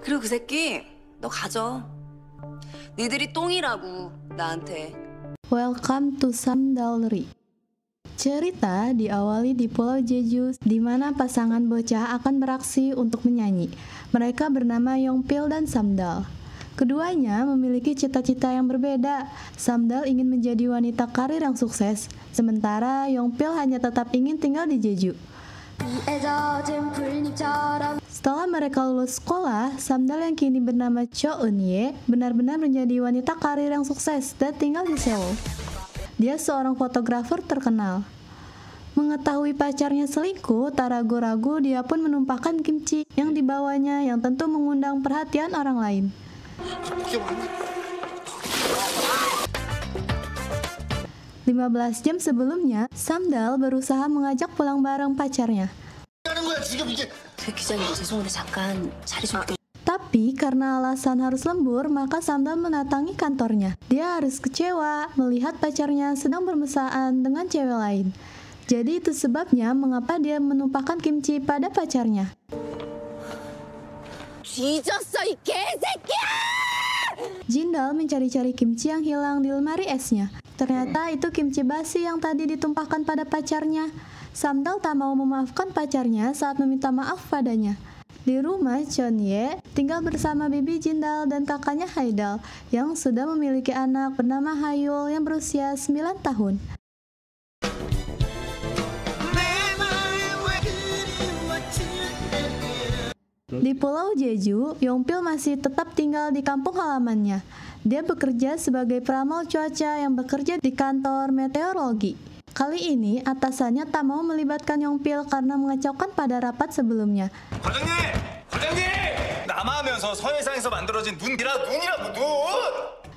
그리고 그 새끼 너 가져. 니들이 똥이라고 나한테. Welcome to Samdalri. Cerita diawali di Pulau Jeju, di mana pasangan bocah akan beraksi untuk menyanyi. Mereka bernama Yongpil dan Samdal. Keduanya memiliki cita-cita yang berbeda. Samdal ingin menjadi wanita karir yang sukses, sementara Yongpil hanya tetap ingin tinggal di Jeju. Setelah mereka lulus sekolah, Samdal yang kini bernama Cho Eun-ye benar-benar menjadi wanita karir yang sukses dan tinggal di Seoul. Dia seorang fotografer terkenal. Mengetahui pacarnya selingkuh, tak ragu-ragu dia pun menumpahkan kimchi yang dibawanya yang tentu mengundang perhatian orang lain. 15 jam sebelumnya, Samdal berusaha mengajak pulang bareng pacarnya. 기자님 죄송한데 잠깐 자리 좀 Tapi karena alasan harus lembur, maka Samdal mendatangi kantornya. Dia harus kecewa melihat pacarnya sedang bermesraan dengan cewek lain. Jadi itu sebabnya mengapa dia menumpahkan kimchi pada pacarnya. Jindal mencari-cari kimchi yang hilang di lemari esnya. Ternyata itu kimchi basi yang tadi ditumpahkan pada pacarnya. Samdal tak mau memaafkan pacarnya saat meminta maaf padanya. Di rumah, Chon-ye tinggal bersama bibi Jindal dan kakaknya Haidal yang sudah memiliki anak bernama Hayul yang berusia 9 tahun. Di Pulau Jeju, Yongpil masih tetap tinggal di kampung halamannya. Dia bekerja sebagai peramal cuaca yang bekerja di kantor meteorologi. Kali ini atasannya tak mau melibatkan Yongpil karena mengacaukan pada rapat sebelumnya. 과장님! 남하하면서 서해상에서 만들어진 눈이라고 눈!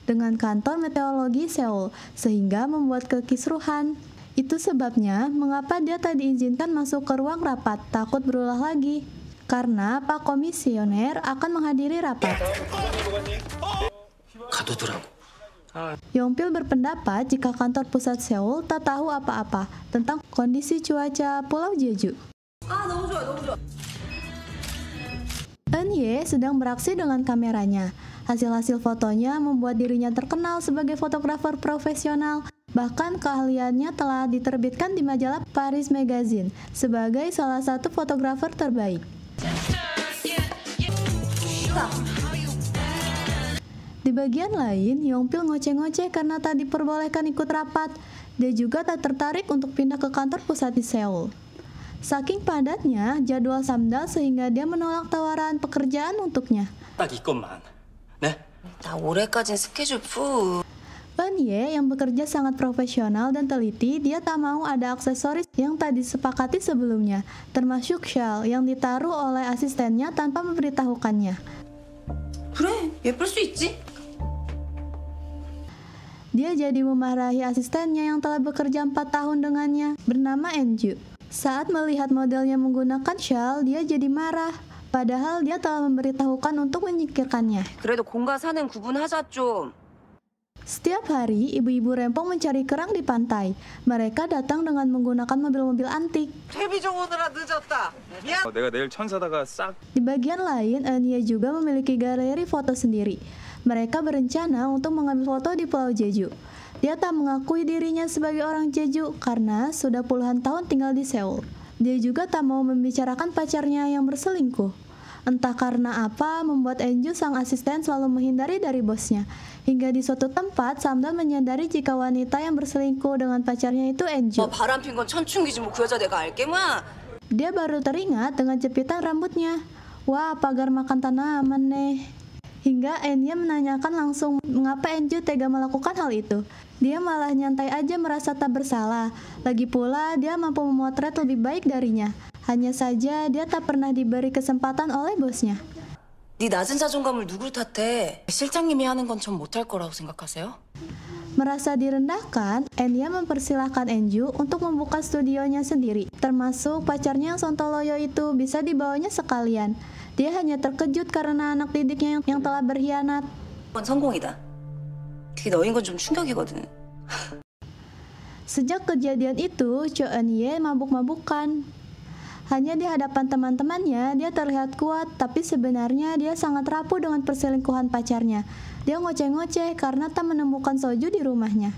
Dengan kantor meteorologi Seoul, sehingga membuat kekisruhan. Itu sebabnya mengapa dia tak diizinkan masuk ke ruang rapat, takut berulah lagi. Karena Pak Komisioner akan menghadiri rapat. 가두더라고. Yongpil berpendapat jika kantor pusat Seoul tak tahu apa-apa tentang kondisi cuaca Pulau Jeju. Eun-ye sedang beraksi dengan kameranya. Hasil-hasil fotonya membuat dirinya terkenal sebagai fotografer profesional. Bahkan keahliannya telah diterbitkan di majalah Paris Magazine sebagai salah satu fotografer terbaik. Di bagian lain, Yongpil ngoceh-ngoceh karena tak diperbolehkan ikut rapat. Dia juga tak tertarik untuk pindah ke kantor pusat di Seoul. Saking padatnya jadwal Samdal sehingga dia menolak tawaran pekerjaan untuknya. 딱 이것만. 네? 나 올해까진 스케줄 푸. Eun-ye yang bekerja sangat profesional dan teliti, dia tak mau ada aksesoris yang tak disepakati sebelumnya, termasuk shawl yang ditaruh oleh asistennya tanpa memberitahukannya. 그래 예쁠 수 있지. Dia jadi memarahi asistennya yang telah bekerja 4 tahun dengannya, bernama Enju. Saat melihat modelnya menggunakan shawl, dia jadi marah. Padahal dia telah memberitahukan untuk menyingkirkannya. 그래도 공과 사는 구분하자 좀. Setiap hari, ibu-ibu rempong mencari kerang di pantai. Mereka datang dengan menggunakan mobil-mobil antik. 데뷔 좀 오느라 늦었다. 미안. 내가 내일 천 사다가 싹. Di bagian lain, Eun-ye juga memiliki galeri foto sendiri. Mereka berencana untuk mengambil foto di Pulau Jeju. Dia tak mengakui dirinya sebagai orang Jeju karena sudah puluhan tahun tinggal di Seoul. Dia juga tak mau membicarakan pacarnya yang berselingkuh. Entah karena apa, membuat Enju sang asisten selalu menghindari dari bosnya. Hingga di suatu tempat, Samdal menyadari jika wanita yang berselingkuh dengan pacarnya itu Enju. 바람 핀 건 천충기지 뭐 그 여자 내가 알게 뭐야. Dia baru teringat dengan jepitan rambutnya. Wah, pagar makan tanaman nih. Hingga Eun-ye menanyakan langsung mengapa Enju tega melakukan hal itu. Dia malah nyantai aja merasa tak bersalah. Lagi pula dia mampu memotret lebih baik darinya. Hanya saja dia tak pernah diberi kesempatan oleh bosnya. 네 낮은 자존감을 누굴 탓해? 실장님이 하는 건 전 못할 거라고 생각하세요? Merasa direndahkan, Eun-ye mempersilahkan Enju untuk membuka studionya sendiri. Termasuk pacarnya yang sontoloyo itu bisa dibawanya sekalian. Dia hanya terkejut karena anak didiknya yang telah berkhianat. 건 성공이다. 그게 너인 건 좀 충격이거든. Sejak kejadian itu, Cho Eun-ye mabuk-mabukan. Hanya di hadapan teman-temannya, dia terlihat kuat, tapi sebenarnya dia sangat rapuh dengan perselingkuhan pacarnya. Dia ngoceh-ngoceh karena tak menemukan Soju di rumahnya.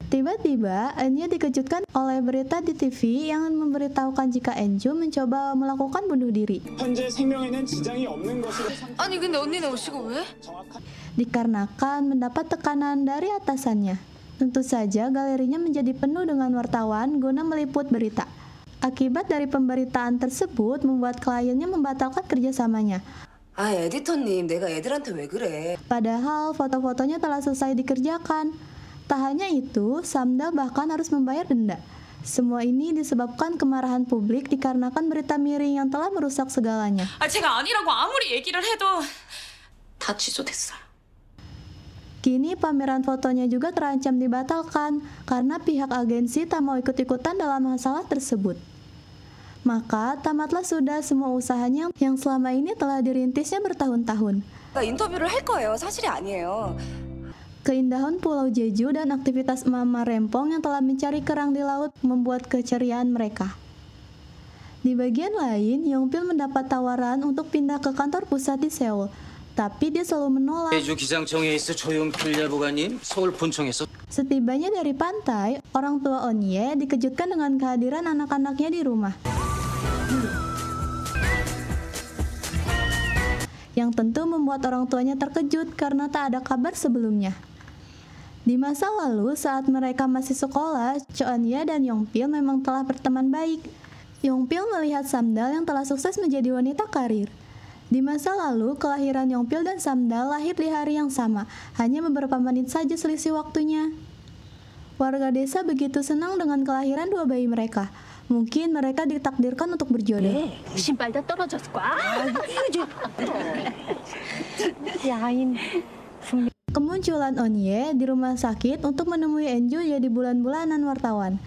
Tiba-tiba, Eunhye dikejutkan oleh berita di TV yang memberitahukan jika Enju mencoba melakukan bunuh diri. 현재 생명에는 지장이 없는 것으로 아니 근데 언니는 오시고 왜? Dikarenakan mendapat tekanan dari atasannya. Tentu saja galerinya menjadi penuh dengan wartawan guna meliput berita. Akibat dari pemberitaan tersebut membuat kliennya membatalkan kerjasamanya. 아 에디터님 내가 애들한테 왜 그래? Padahal foto-fotonya telah selesai dikerjakan. Tak hanya itu, Samdal bahkan harus membayar denda. Semua ini disebabkan kemarahan publik dikarenakan berita miring yang telah merusak segalanya. 아, 제가 아니라고 아무리 얘기를 해도 다 취소됐어요. Kini pameran fotonya juga terancam dibatalkan karena pihak agensi tak mau ikut-ikutan dalam masalah tersebut. Maka tamatlah sudah semua usahanya yang selama ini telah dirintisnya bertahun-tahun. 인터뷰를 할 거예요. 사실이 아니에요. Keindahan Pulau Jeju dan aktivitas emak-emak rempong yang telah mencari kerang di laut membuat keceriaan mereka. Di bagian lain, Yongpil mendapat tawaran untuk pindah ke kantor pusat di Seoul, tapi dia selalu menolak. 제주 기상청에 있어 조용필 야보가님 서울 본청에서 Setibanya dari pantai, orang tua Eunhye dikejutkan dengan kehadiran anak-anaknya di rumah. Yang tentu membuat orang tuanya terkejut karena tak ada kabar sebelumnya. Di masa lalu, saat mereka masih sekolah, Cho Eun-hye dan Yongpil memang telah berteman baik. Yongpil melihat Samdal yang telah sukses menjadi wanita karir. Di masa lalu, kelahiran Yongpil dan Samdal lahir di hari yang sama, hanya beberapa menit saja selisih waktunya. Warga desa begitu senang dengan kelahiran dua bayi mereka. Mungkin mereka ditakdirkan untuk berjodoh. 신발도 떨어졌을 거야. 야인. Kemunculan Eunhye di rumah sakit untuk menemui Enju jadi bulan-bulanan wartawan.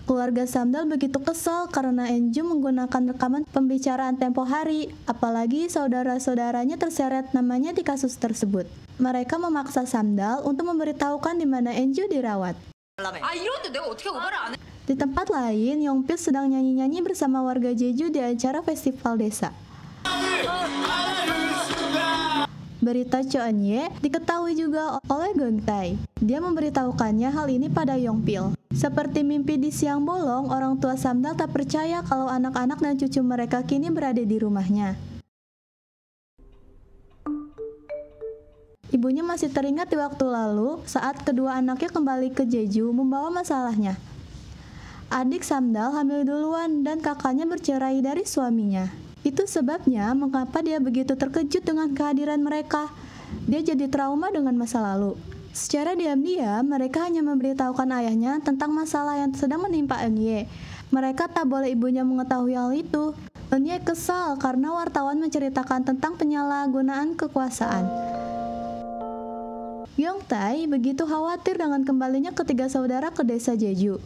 Keluarga Samdal begitu kesal karena Enju menggunakan rekaman pembicaraan tempo hari, apalagi saudara-saudaranya terseret namanya di kasus tersebut. Mereka memaksa Samdal untuk memberitahukan di mana Enju dirawat. 아, 이런데 내가 어떻게 고발을 안 해? Di tempat lain, Yongpil sedang nyanyi-nyanyi bersama warga Jeju di acara festival desa. Berita Cho Eun-hye diketahui juga oleh Gong Tae. Dia memberitahukannya hal ini pada Yongpil. Seperti mimpi di siang bolong, orang tua Samdal tak percaya kalau anak-anak dan cucu mereka kini berada di rumahnya. Ibunya masih teringat di waktu lalu saat kedua anaknya kembali ke Jeju membawa masalahnya. Adik Samdal hamil duluan dan kakaknya bercerai dari suaminya. Itu sebabnya mengapa dia begitu terkejut dengan kehadiran mereka. Dia jadi trauma dengan masa lalu. Secara diam-diam, mereka hanya memberitahukan ayahnya tentang masalah yang sedang menimpa Eunhye. Mereka tak boleh ibunya mengetahui hal itu. Eunhye kesal karena wartawan menceritakan tentang penyalahgunaan kekuasaan. Gong Tae begitu khawatir dengan kembalinya ketiga saudara ke desa Jeju.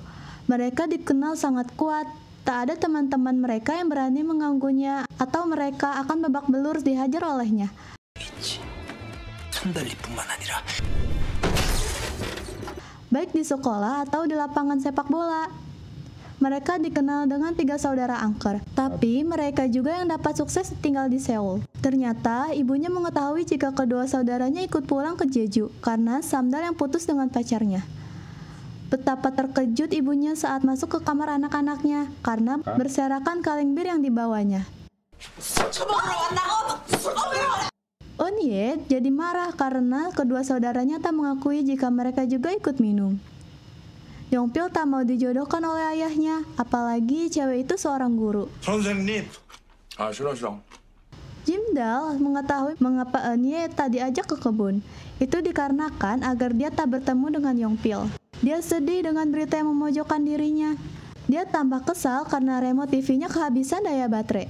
Mereka dikenal sangat kuat. Tak ada teman-teman mereka yang berani mengganggunya atau mereka akan babak belur dihajar olehnya. Baik di sekolah atau di lapangan sepak bola. Mereka dikenal dengan tiga saudara angker, tapi mereka juga yang dapat sukses tinggal di Seoul. Ternyata ibunya mengetahui jika kedua saudaranya ikut pulang ke Jeju karena Samdal yang putus dengan pacarnya. Betapa terkejut ibunya saat masuk ke kamar anak-anaknya karena berserakan kaleng bir yang dibawanya. Eunhye jadi marah karena kedua saudaranya tak mengakui jika mereka juga ikut minum. Yongpil tak mau dijodohkan oleh ayahnya, apalagi cewek itu seorang guru. 선생님. 아 싫어. Jimdal mengetahui mengapa Eunhye tak diajak ke kebun. Itu dikarenakan agar dia tak bertemu dengan Yongpil. Dia sedih dengan berita yang memojokkan dirinya. Dia tambah kesal karena remote TV-nya kehabisan daya baterai.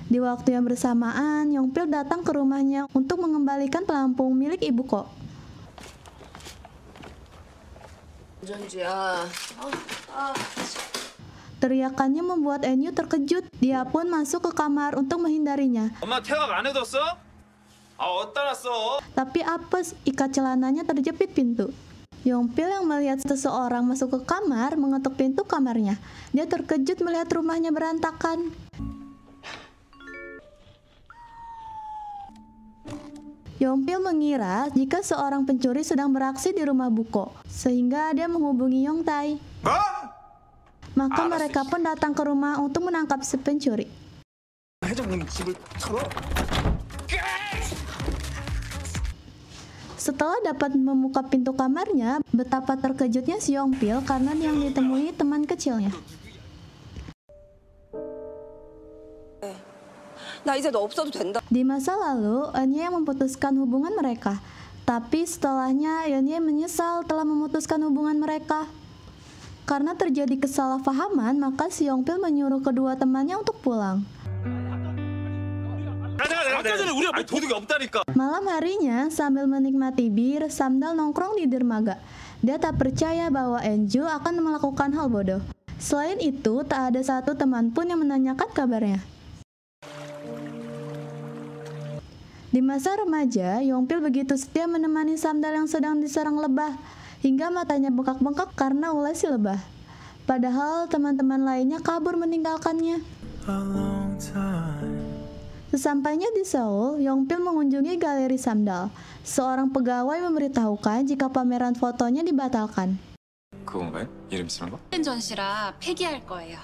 Di waktu yang bersamaan, Yongpil datang ke rumahnya untuk mengembalikan pelampung milik Ibu Ko. Teriakannya membuat Enyu terkejut. Dia pun masuk ke kamar untuk menghindarinya. 엄마 태학 안 해뒀어? 아 어디다 놨어? Tapi apes, ikat celananya terjepit pintu. Yongpil yang melihat seseorang masuk ke kamar mengetuk pintu kamarnya. Dia terkejut melihat rumahnya berantakan. Yongpil mengira jika seorang pencuri sedang beraksi di rumah Buko, sehingga dia menghubungi Yongtae. Maka mereka pun datang ke rumah untuk menangkap si pencuri. Setelah dapat membuka pintu kamarnya, betapa terkejutnya si Yongpil karena yang ditemui teman kecilnya. 나 이제 너 없어도 된다. Di masa lalu, Eunhye memutuskan hubungan mereka. Tapi setelahnya, Eunhye menyesal telah memutuskan hubungan mereka. Karena terjadi kesalahpahaman, maka si Yongpil menyuruh kedua temannya untuk pulang. 아까 전에 우리가 뭐 도둑이 없다니까. Malam harinya, sambil menikmati bir, Samdal nongkrong di dermaga. Dia tak percaya bahwa Enju akan melakukan hal bodoh. Selain itu, tak ada satu teman pun yang menanyakan kabarnya. Di masa remaja, Yongpil begitu setia menemani Samdal yang sedang diserang lebah, hingga matanya bengkak-bengkak karena ulah si lebah. Padahal teman-teman lainnya kabur meninggalkannya. Sesampainya di Seoul, Yongpil mengunjungi galeri Samdal. Seorang pegawai memberitahukan jika pameran fotonya dibatalkan. 그건가요? 이름 쓰는 거? 전시라 폐기할 거예요.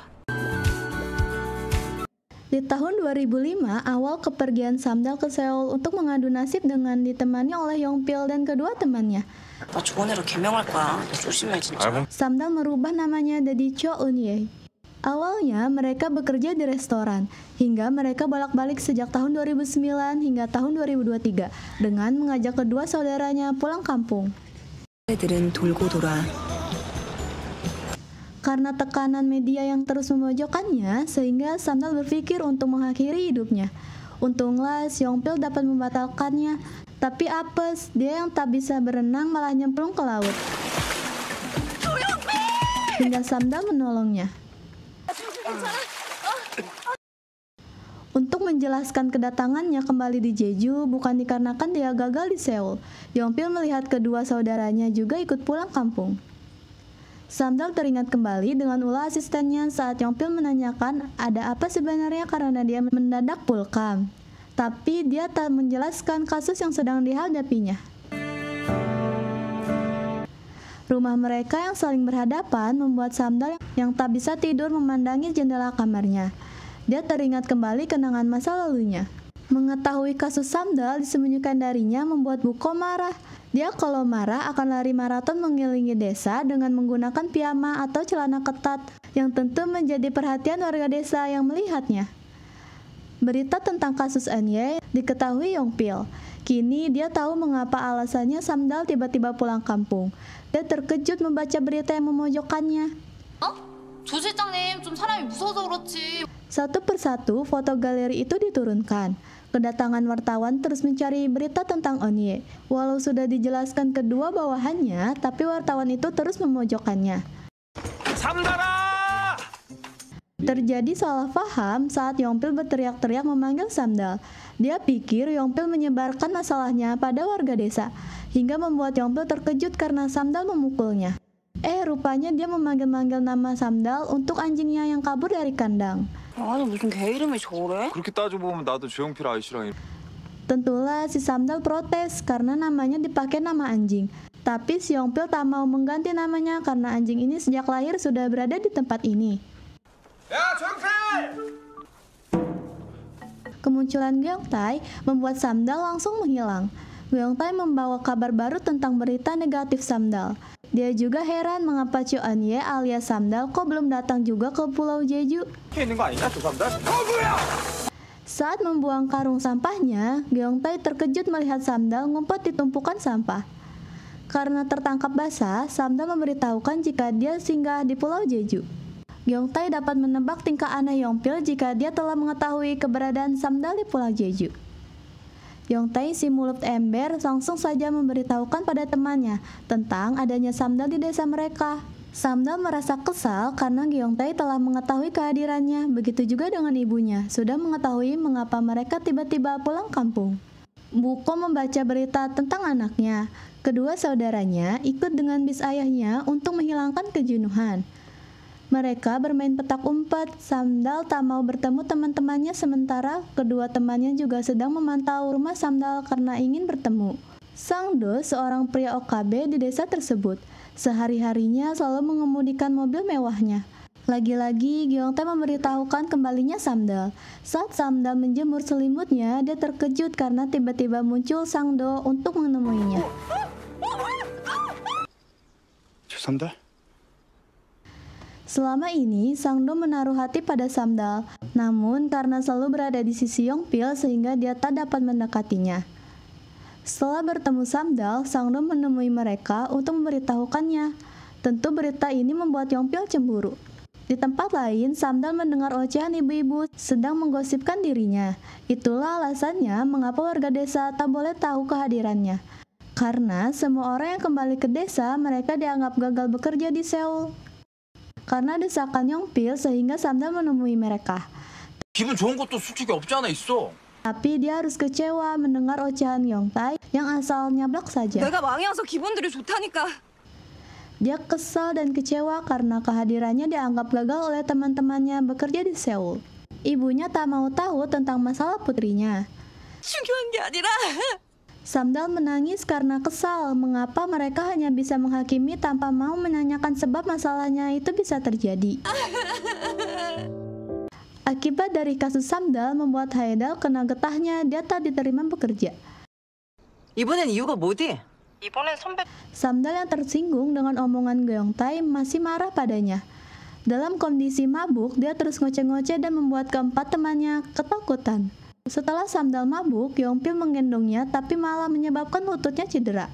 Di tahun 2005, awal kepergian Samdal ke Seoul untuk mengadu nasib dengan ditemani oleh Yongpil dan kedua temannya. 나 좋은 애로 개명할 거야. 너 조심해 진짜. Samdal merubah namanya jadi Cho Eunhye. Awalnya mereka bekerja di restoran, hingga mereka bolak-balik sejak tahun 2009 hingga tahun 2023 dengan mengajak kedua saudaranya pulang kampung. 애들은 돌고 돌아. Karena tekanan media yang terus memojokkannya, sehingga Samdal berpikir untuk mengakhiri hidupnya. Untunglah Yongpil dapat membatalkannya, tapi apes, dia yang tak bisa berenang malah nyemplung ke laut. Hingga Samdal menolongnya. Untuk menjelaskan kedatangannya kembali di Jeju bukan dikarenakan dia gagal di Seoul. Yongpil melihat kedua saudaranya juga ikut pulang kampung. Samdal teringat kembali dengan ulah asistennya saat Yongpil menanyakan ada apa sebenarnya karena dia mendadak pulkam. Tapi dia tak menjelaskan kasus yang sedang dihadapinya. Rumah mereka yang saling berhadapan membuat Samdal yang tak bisa tidur memandangi jendela kamarnya. Dia teringat kembali kenangan masa lalunya. Mengetahui kasus Samdal disembunyikan darinya membuat Buko marah. Dia kalau marah akan lari maraton mengelilingi desa dengan menggunakan piyama atau celana ketat yang tentu menjadi perhatian warga desa yang melihatnya. Berita tentang kasus Eunhye diketahui Yongpil. Kini dia tahu mengapa alasannya Samdal tiba-tiba pulang kampung. Dia terkejut membaca berita yang memojokkannya. 조 실장님 좀 사람이 무서워서 그렇지. Satu persatu foto galeri itu diturunkan. Kedatangan wartawan terus mencari berita tentang Eunhye. Walau sudah dijelaskan kedua bawahannya, tapi wartawan itu terus memojokkannya. 삼달아! Terjadi salah paham saat Yongpil berteriak-teriak memanggil Samdal. Dia pikir Yongpil menyebarkan masalahnya pada warga desa, hingga membuat Yongpil terkejut karena Samdal memukulnya. Rupanya dia memanggil-manggil nama Samdal untuk anjingnya yang kabur dari kandang. 아니 무슨 개 이름이 저래? 그렇게 따져보면 나도 조용필 아저씨랑 Tentulah si Samdal protes karena namanya dipakai nama anjing. Tapi si Yongpil tak mau mengganti namanya karena anjing ini sejak lahir sudah berada di tempat ini. 야 조용필! Kemunculan Gyeongtae membuat Samdal langsung menghilang. Gyeongtae membawa kabar baru tentang berita negatif Samdal. Dia juga heran mengapa Cho Eunhye alias Samdal kok belum datang juga ke Pulau Jeju. 있는 거 아니냐 저 삼달? Saat membuang karung sampahnya, Gyeongtae terkejut melihat Samdal ngumpet di tumpukan sampah. Karena tertangkap basah, Samdal memberitahukan jika dia singgah di Pulau Jeju. Gyeongtae dapat menebak tingkah aneh Yongpil jika dia telah mengetahui keberadaan Samdal di Pulau Jeju. Yongtae si mulut ember langsung saja memberitahukan pada temannya tentang adanya Samdal di desa mereka. Samdal merasa kesal karena Gyeongtae telah mengetahui kehadirannya, begitu juga dengan ibunya, sudah mengetahui mengapa mereka tiba-tiba pulang kampung. Buko membaca berita tentang anaknya. Kedua saudaranya ikut dengan bis ayahnya untuk menghilangkan kejenuhan. Mereka bermain petak umpet. Samdal tak mau bertemu teman-temannya sementara kedua temannya juga sedang memantau rumah Samdal karena ingin bertemu. Sang-do, seorang pria OKB di desa tersebut, sehari-harinya selalu mengemudikan mobil mewahnya. Lagi-lagi Gyeongtae memberitahukan kembalinya Samdal. Saat Samdal menjemur selimutnya, dia terkejut karena tiba-tiba muncul Sang-do untuk menemuinya. 죄송합니다. Selama ini, Sang-do menaruh hati pada Samdal. Namun karena selalu berada di sisi Yongpil sehingga dia tak dapat mendekatinya. Setelah bertemu Samdal, Sang-do menemui mereka untuk memberitahukannya. Tentu berita ini membuat Yongpil cemburu. Di tempat lain, Samdal mendengar ocehan ibu-ibu sedang menggosipkan dirinya. Itulah alasannya mengapa warga desa tak boleh tahu kehadirannya. Karena semua orang yang kembali ke desa, mereka dianggap gagal bekerja di Seoul. Karena desakan Yongpil sehingga Samdal menemui mereka. 기분 좋은 것도 솔직히 없지 않아 있어. Tapi dia harus kecewa mendengar ocehan Gyeongtae yang asalnya blak saja. 내가 망해와서 기분들이 좋다니까. Dia kesal dan kecewa karena kehadirannya dianggap gagal oleh teman-temannya bekerja di Seoul. Ibunya tak mau tahu tentang masalah putrinya. 중요한 게 아니라 Samdal menangis karena kesal mengapa mereka hanya bisa menghakimi tanpa mau menanyakan sebab masalahnya itu bisa terjadi. Akibat dari kasus Samdal membuat Haedal kena getahnya, dia tak diterima bekerja. 이번엔 이유가 뭐지? Samdal yang tersinggung dengan omongan Gyeongtae masih marah padanya. Dalam kondisi mabuk, dia terus ngoceh-ngoceh dan membuat keempat temannya ketakutan. Setelah Samdal mabuk, Yongpil menggendongnya tapi malah menyebabkan lututnya cedera.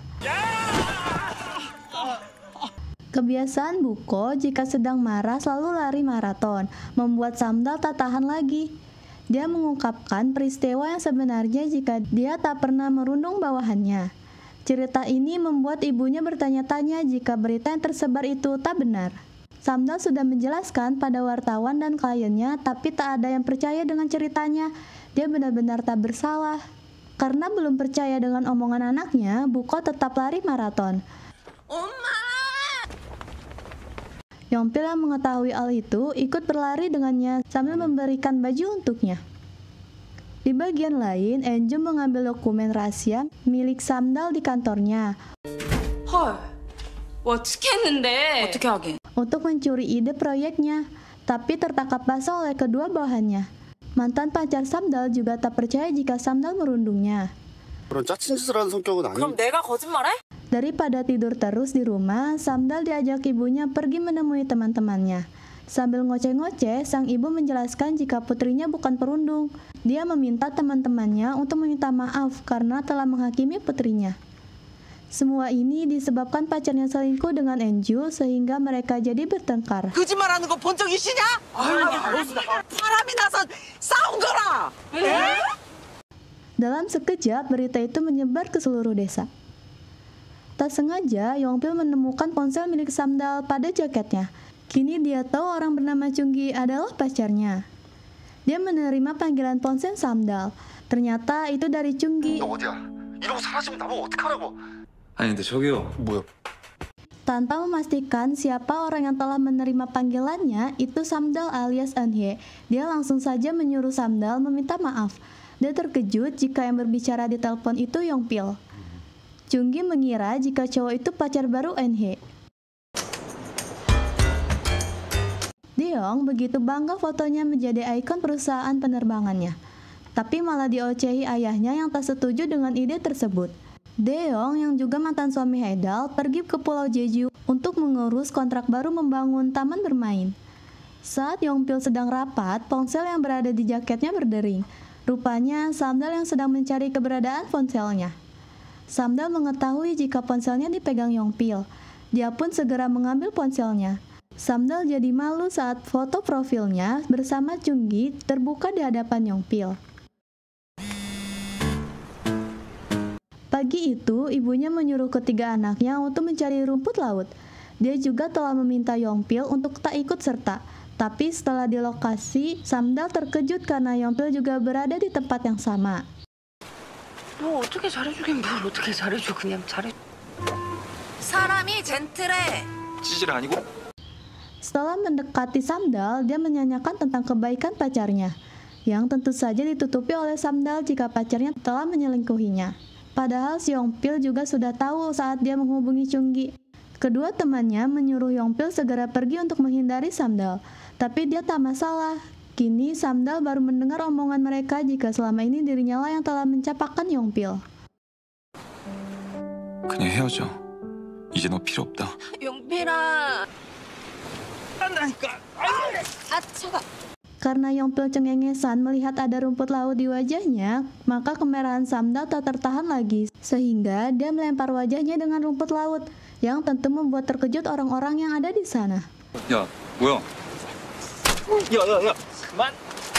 Kebiasaan Buko jika sedang marah selalu lari maraton, membuat Samdal tak tahan lagi. Dia mengungkapkan peristiwa yang sebenarnya jika dia tak pernah merundung bawahannya. Cerita ini membuat ibunya bertanya-tanya jika berita yang tersebar itu tak benar. Samdal sudah menjelaskan pada wartawan dan kliennya, tapi tak ada yang percaya dengan ceritanya. Dia benar-benar tak bersalah. Karena belum percaya dengan omongan anaknya, Buko tetap lari maraton. Yongpil yang mengetahui hal itu ikut berlari dengannya sambil memberikan baju untuknya. Di bagian lain, Enjum mengambil dokumen rahasia milik Samdal di kantornya 헐, 어떻게 했는데? 어떻게 하게? untuk mencuri ide proyeknya, tapi tertangkap basah oleh kedua bawahannya. Mantan pacar Samdal juga tak percaya jika Samdal merundungnya. 그런 짜친 짓을 하는 성격은 그럼 내가 거짓말해? Daripada tidur terus di rumah, Samdal diajak ibunya pergi menemui teman-temannya. Sambil ngoceh-ngoceh, sang ibu menjelaskan jika putrinya bukan perundung. Dia meminta teman-temannya untuk meminta maaf karena telah menghakimi putrinya. Semua ini disebabkan pacarnya selingkuh dengan Enju sehingga mereka jadi bertengkar. 거짓말하는 거 본 적 있으냐? 바람이 나서 싸운 거라. Dalam sekejap, berita itu menyebar ke seluruh desa. Tak sengaja, Yongpil menemukan ponsel milik Samdal pada jaketnya. Kini dia tahu orang bernama Chunggi adalah pacarnya. Dia menerima panggilan ponsel Samdal. Ternyata itu dari Chunggi. 너 어디야? 이러고 사라지면 나보고 어떡하라고? 아니 근데 저기요. 뭐야? Tanpa memastikan siapa orang yang telah menerima panggilannya, itu Samdal alias Eunhye. Dia langsung saja menyuruh Samdal meminta maaf. Dia terkejut jika yang berbicara di telepon itu Yongpil. Chunggi mengira jika cowok itu pacar baru Eunhye. Deong begitu bangga fotonya menjadi ikon perusahaan penerbangannya. Tapi malah diocehi ayahnya yang tak setuju dengan ide tersebut. Deong yang juga mantan suami Haedal pergi ke Pulau Jeju untuk mengurus kontrak baru membangun taman bermain. Saat Yongpil sedang rapat, ponsel yang berada di jaketnya berdering. Rupanya Samdal yang sedang mencari keberadaan ponselnya. Samdal mengetahui jika ponselnya dipegang Yongpil. Dia pun segera mengambil ponselnya. Samdal jadi malu saat foto profilnya bersama Chunggi terbuka di hadapan Yongpil. Pagi itu, ibunya menyuruh ketiga anaknya untuk mencari rumput laut. Dia juga telah meminta Yongpil untuk tak ikut serta. Tapi setelah di lokasi, Samdal terkejut karena Yongpil juga berada di tempat yang sama. 뭐 어떻게 잘해주긴 뭘 어떻게 잘해줘. 그냥 잘해. 사람이 젠틀해. 찌질 아니고? Setelah mendekati Samdal, dia menyanyikan tentang kebaikan pacarnya, yang tentu saja ditutupi oleh Samdal jika pacarnya telah menyelingkuhinya. Padahal si Yongpil juga sudah tahu saat dia menghubungi Chunggi. Kedua temannya menyuruh Yongpil segera pergi untuk menghindari Samdal, tapi dia tak masalah. Kini Samdal baru mendengar omongan mereka jika selama ini dirinya lah yang telah mencapakkan Yongpil. 그냥 헤어져. 이제 너 필요 없다. 용필아. Karena Yongpil cengengesan melihat ada rumput laut di wajahnya, maka kemerahan Samdal tak tertahan lagi, sehingga dia melempar wajahnya dengan rumput laut, yang tentu membuat terkejut orang-orang yang ada di sana. 야, 뭐야? 야.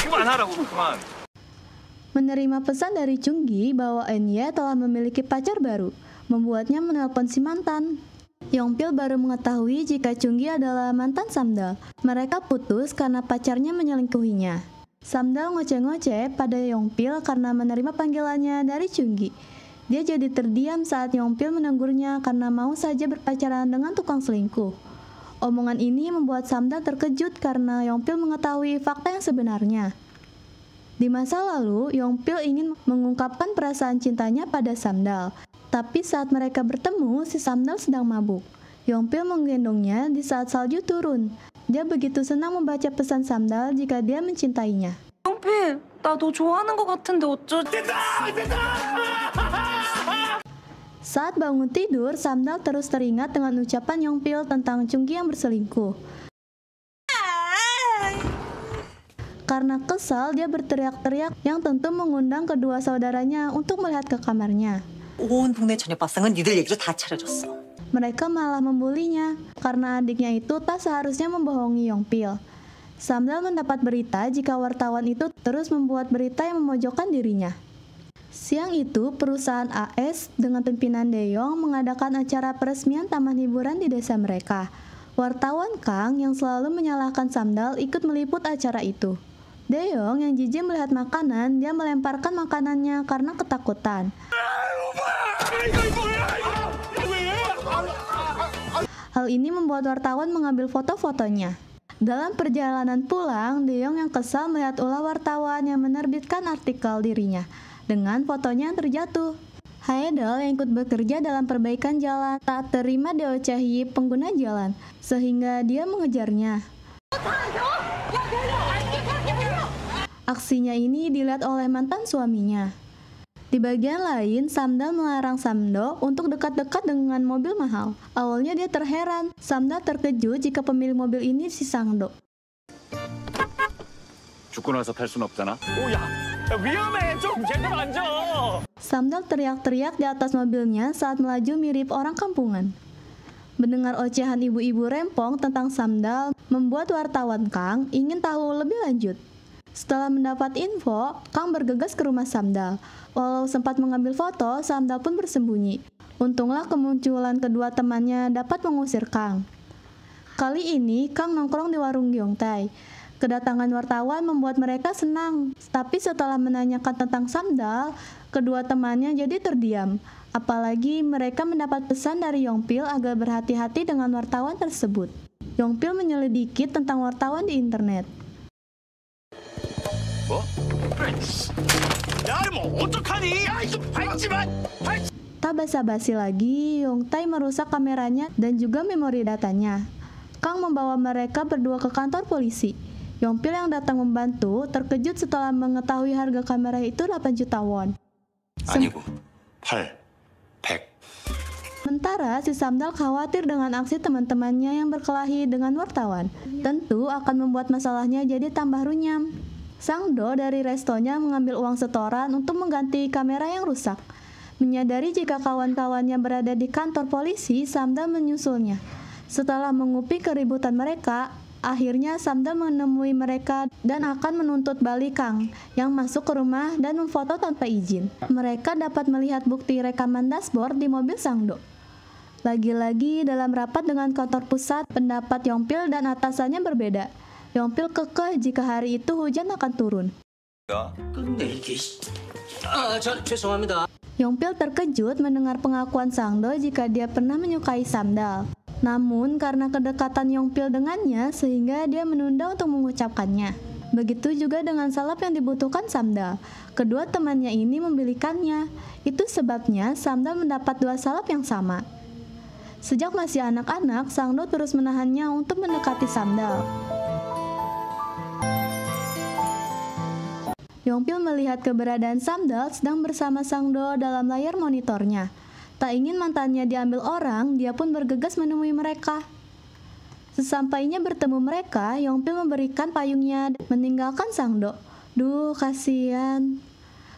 그만하라고, 그만. Menerima pesan dari Chunggi bahwa Enya telah memiliki pacar baru, membuatnya menelpon si mantan. Yongpil baru mengetahui jika Chunggi adalah mantan Samdal. Mereka putus karena pacarnya menyelingkuhinya. Samdal ngoceh-ngoceh pada Yongpil karena menerima panggilannya dari Chunggi. Dia jadi terdiam saat Yongpil menegurnya karena mau saja berpacaran dengan tukang selingkuh. Omongan ini membuat Samdal terkejut karena Yongpil mengetahui fakta yang sebenarnya. Di masa lalu, Yongpil ingin mengungkapkan perasaan cintanya pada Samdal. Tapi saat mereka bertemu, si Samdal sedang mabuk. Yongpil menggendongnya di saat salju turun. Dia begitu senang membaca pesan Samdal jika dia mencintainya. 용필, 나 너 좋아하는 것 같은데 어쩌지? Saat bangun tidur, Samdal terus teringat dengan ucapan Yongpil tentang Chunggi yang berselingkuh. Karena kesal, dia berteriak-teriak yang tentu mengundang kedua saudaranya untuk melihat ke kamarnya. 온 동네 저녁밥상은 니들 얘기로 다 차려줬어. Mereka malah membulinya karena adiknya itu tak seharusnya membohongi Yongpil. Samdal mendapat berita jika wartawan itu terus membuat berita yang memojokkan dirinya. Siang itu, perusahaan AS dengan pimpinan Deyong mengadakan acara peresmian taman hiburan di desa mereka. Wartawan Kang yang selalu menyalahkan Samdal ikut meliput acara itu. Deyong yang jijik melihat makanan, dia melemparkan makanannya karena ketakutan. Hal ini membuat wartawan mengambil foto-fotonya. Dalam perjalanan pulang, Deyong yang kesal melihat ulah wartawan yang menerbitkan artikel dirinya dengan fotonya yang terjatuh. Haedel yang ikut bekerja dalam perbaikan jalan tak terima diocehi pengguna jalan, sehingga dia mengejarnya. Aksinya ini dilihat oleh mantan suaminya. Di bagian lain, Samdal melarang Samdo untuk dekat-dekat dengan mobil mahal. Awalnya dia terheran. Samdal terkejut jika pemilik mobil ini si Sangdo. 죽고 나서 탈 순 없잖아. 오야, 위험해. 좀 제대로 앉아. Samdal teriak-teriak di atas mobilnya saat melaju mirip orang kampungan. Mendengar ocehan ibu-ibu rempong tentang Samdal membuat wartawan Kang ingin tahu lebih lanjut. Setelah mendapat info, Kang bergegas ke rumah Samdal. Walau sempat mengambil foto, Samdal pun bersembunyi. Untunglah kemunculan kedua temannya dapat mengusir Kang. Kali ini, Kang nongkrong di warung Gyeongtae. Kedatangan wartawan membuat mereka senang. Tapi setelah menanyakan tentang Samdal, kedua temannya jadi terdiam. Apalagi mereka mendapat pesan dari Yongpil agar berhati-hati dengan wartawan tersebut. Yongpil menyelidiki tentang wartawan di internet. Tak basa-basi lagi, Yongtae merusak kameranya dan juga memori datanya. Kang membawa mereka berdua ke kantor polisi. Yongpil yang datang membantu terkejut setelah mengetahui harga kamera itu 8 juta won. 아니고 8, 100. Sementara si Samdal khawatir dengan aksi teman-temannya yang berkelahi dengan wartawan. Tentu akan membuat masalahnya jadi tambah runyam. Sangdo dari restonya mengambil uang setoran untuk mengganti kamera yang rusak. Menyadari jika kawan-kawannya berada di kantor polisi, Samdal menyusulnya. Setelah mengupi keributan mereka, akhirnya Samdal menemui mereka dan akan menuntut balik Kang yang masuk ke rumah dan memfoto tanpa izin. Mereka dapat melihat bukti rekaman dashboard di mobil Sangdo. Lagi-lagi dalam rapat dengan kantor pusat, pendapat Yongpil dan atasannya berbeda. Yongpil kekeh jika hari itu hujan akan turun. 근데 이게 죄송합니다. Yongpil terkejut mendengar pengakuan Sangdo jika dia pernah menyukai Samdal. Namun karena kedekatan Yongpil dengannya sehingga dia menunda untuk mengucapkannya. Begitu juga dengan salep yang dibutuhkan Samdal. Kedua temannya ini memilikannya. Itu sebabnya Samdal mendapat 2 salep yang sama. Sejak masih anak-anak, Sangdo terus menahannya untuk mendekati Samdal. Yongpil melihat keberadaan Samdal sedang bersama Sangdo dalam layar monitornya. Tak ingin mantannya diambil orang, dia pun bergegas menemui mereka. Sesampainya bertemu mereka, Yongpil memberikan payungnya meninggalkan Sangdo. Duh, kasihan.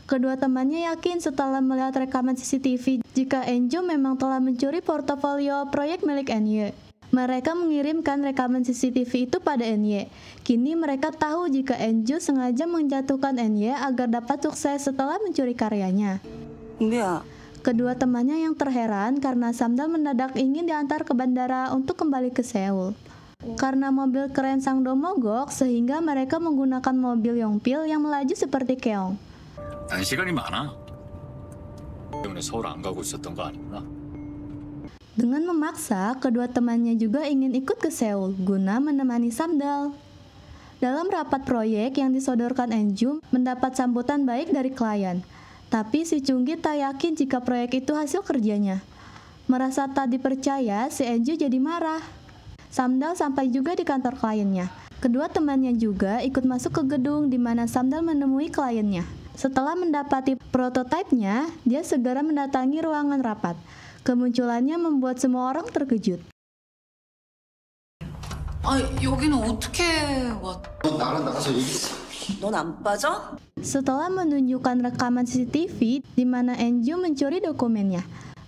Kedua temannya yakin setelah melihat rekaman CCTV jika Enjo memang telah mencuri portofolio proyek milik NY. Mereka mengirimkan rekaman CCTV itu pada NY. Kini mereka tahu jika Enjo sengaja menjatuhkan NY agar dapat sukses setelah mencuri karyanya. 은비야, Kedua temannya yang terheran karena Samdal mendadak ingin diantar ke bandara untuk kembali ke Seoul. Karena mobil keren Sangdo mogok, sehingga mereka menggunakan mobil Yongpil yang melaju seperti keong. 난 시간이 많아. 때문에 서울 안 가고 있었던 거 아니구나. Dengan memaksa, kedua temannya juga ingin ikut ke Seoul guna menemani Samdal. Dalam rapat proyek yang disodorkan Enju mendapat sambutan baik dari klien. Tapi si Chunggi tak yakin jika proyek itu hasil kerjanya. Merasa tak dipercaya, si Enju jadi marah. Samdal sampai juga di kantor kliennya. Kedua temannya juga ikut masuk ke gedung di mana Samdal menemui kliennya. Setelah mendapati prototipenya, dia segera mendatangi ruangan rapat. Kemunculannya membuat semua orang terkejut. 아, 여기는 어떻게 왔... 넌 안 빠져? Setelah menunjukkan rekaman CCTV di mana Enju mencuri dokumennya,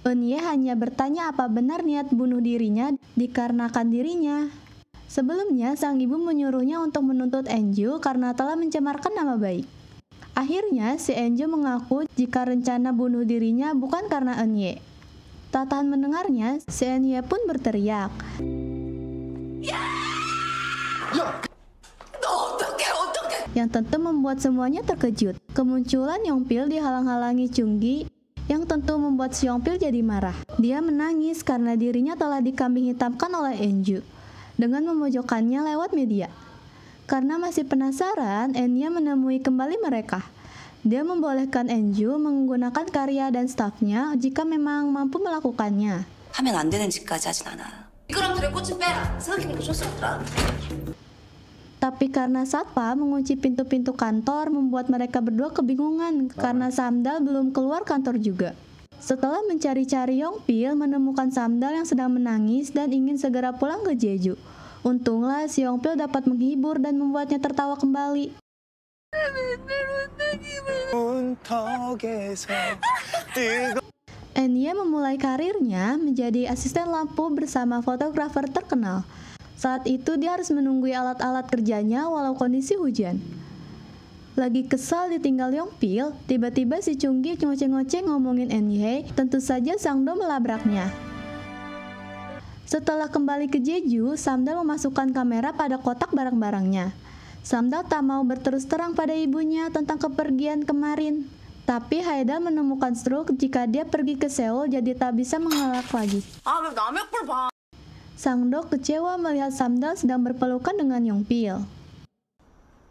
Eunye hanya bertanya apa benar niat bunuh dirinya dikarenakan dirinya. Sebelumnya, sang ibu menyuruhnya untuk menuntut Enju karena telah mencemarkan nama baik. Akhirnya, si Enju mengaku jika rencana bunuh dirinya bukan karena Eunye. Tak tahan mendengarnya, si Eunye pun berteriak. Yang tentu membuat semuanya terkejut. Kemunculan Yongpil dihalang-halangi Chunggi yang tentu membuat si Yongpil jadi marah. Dia menangis karena dirinya telah dikambing hitamkan oleh Enju dengan memojokkannya lewat media. Karena masih penasaran, Enya menemui kembali mereka. Dia membolehkan Enju menggunakan karya dan stafnya jika memang mampu melakukannya. 하면 안 되는 짓까지 하진 않아. 미끄럼틀에 꽃을 빼라. 생각해보니까 촌스럽더라. Tapi karena Satpam mengunci pintu-pintu kantor membuat mereka berdua kebingungan karena Samdal belum keluar kantor juga. Setelah mencari-cari, Yongpil menemukan Samdal yang sedang menangis dan ingin segera pulang ke Jeju. Untunglah si Yongpil dapat menghibur dan membuatnya tertawa kembali. Enya memulai karirnya menjadi asisten lampu bersama fotografer terkenal. Saat itu dia harus menunggui alat-alat kerjanya walau kondisi hujan. Lagi kesal ditinggal Yongpil, tiba-tiba si Chunggi ngoceh-ngoceh ngomongin Eunhye, tentu saja Sangdo melabraknya. Setelah kembali ke Jeju, Samdal memasukkan kamera pada kotak barang-barangnya. Samdal tak mau berterus terang pada ibunya tentang kepergian kemarin. Tapi Haidal menemukan stroke jika dia pergi ke Seoul jadi tak bisa mengelak lagi. 왜 남의 꼴 봐? Sangdo kecewa melihat Samdal sedang berpelukan dengan Yongpil.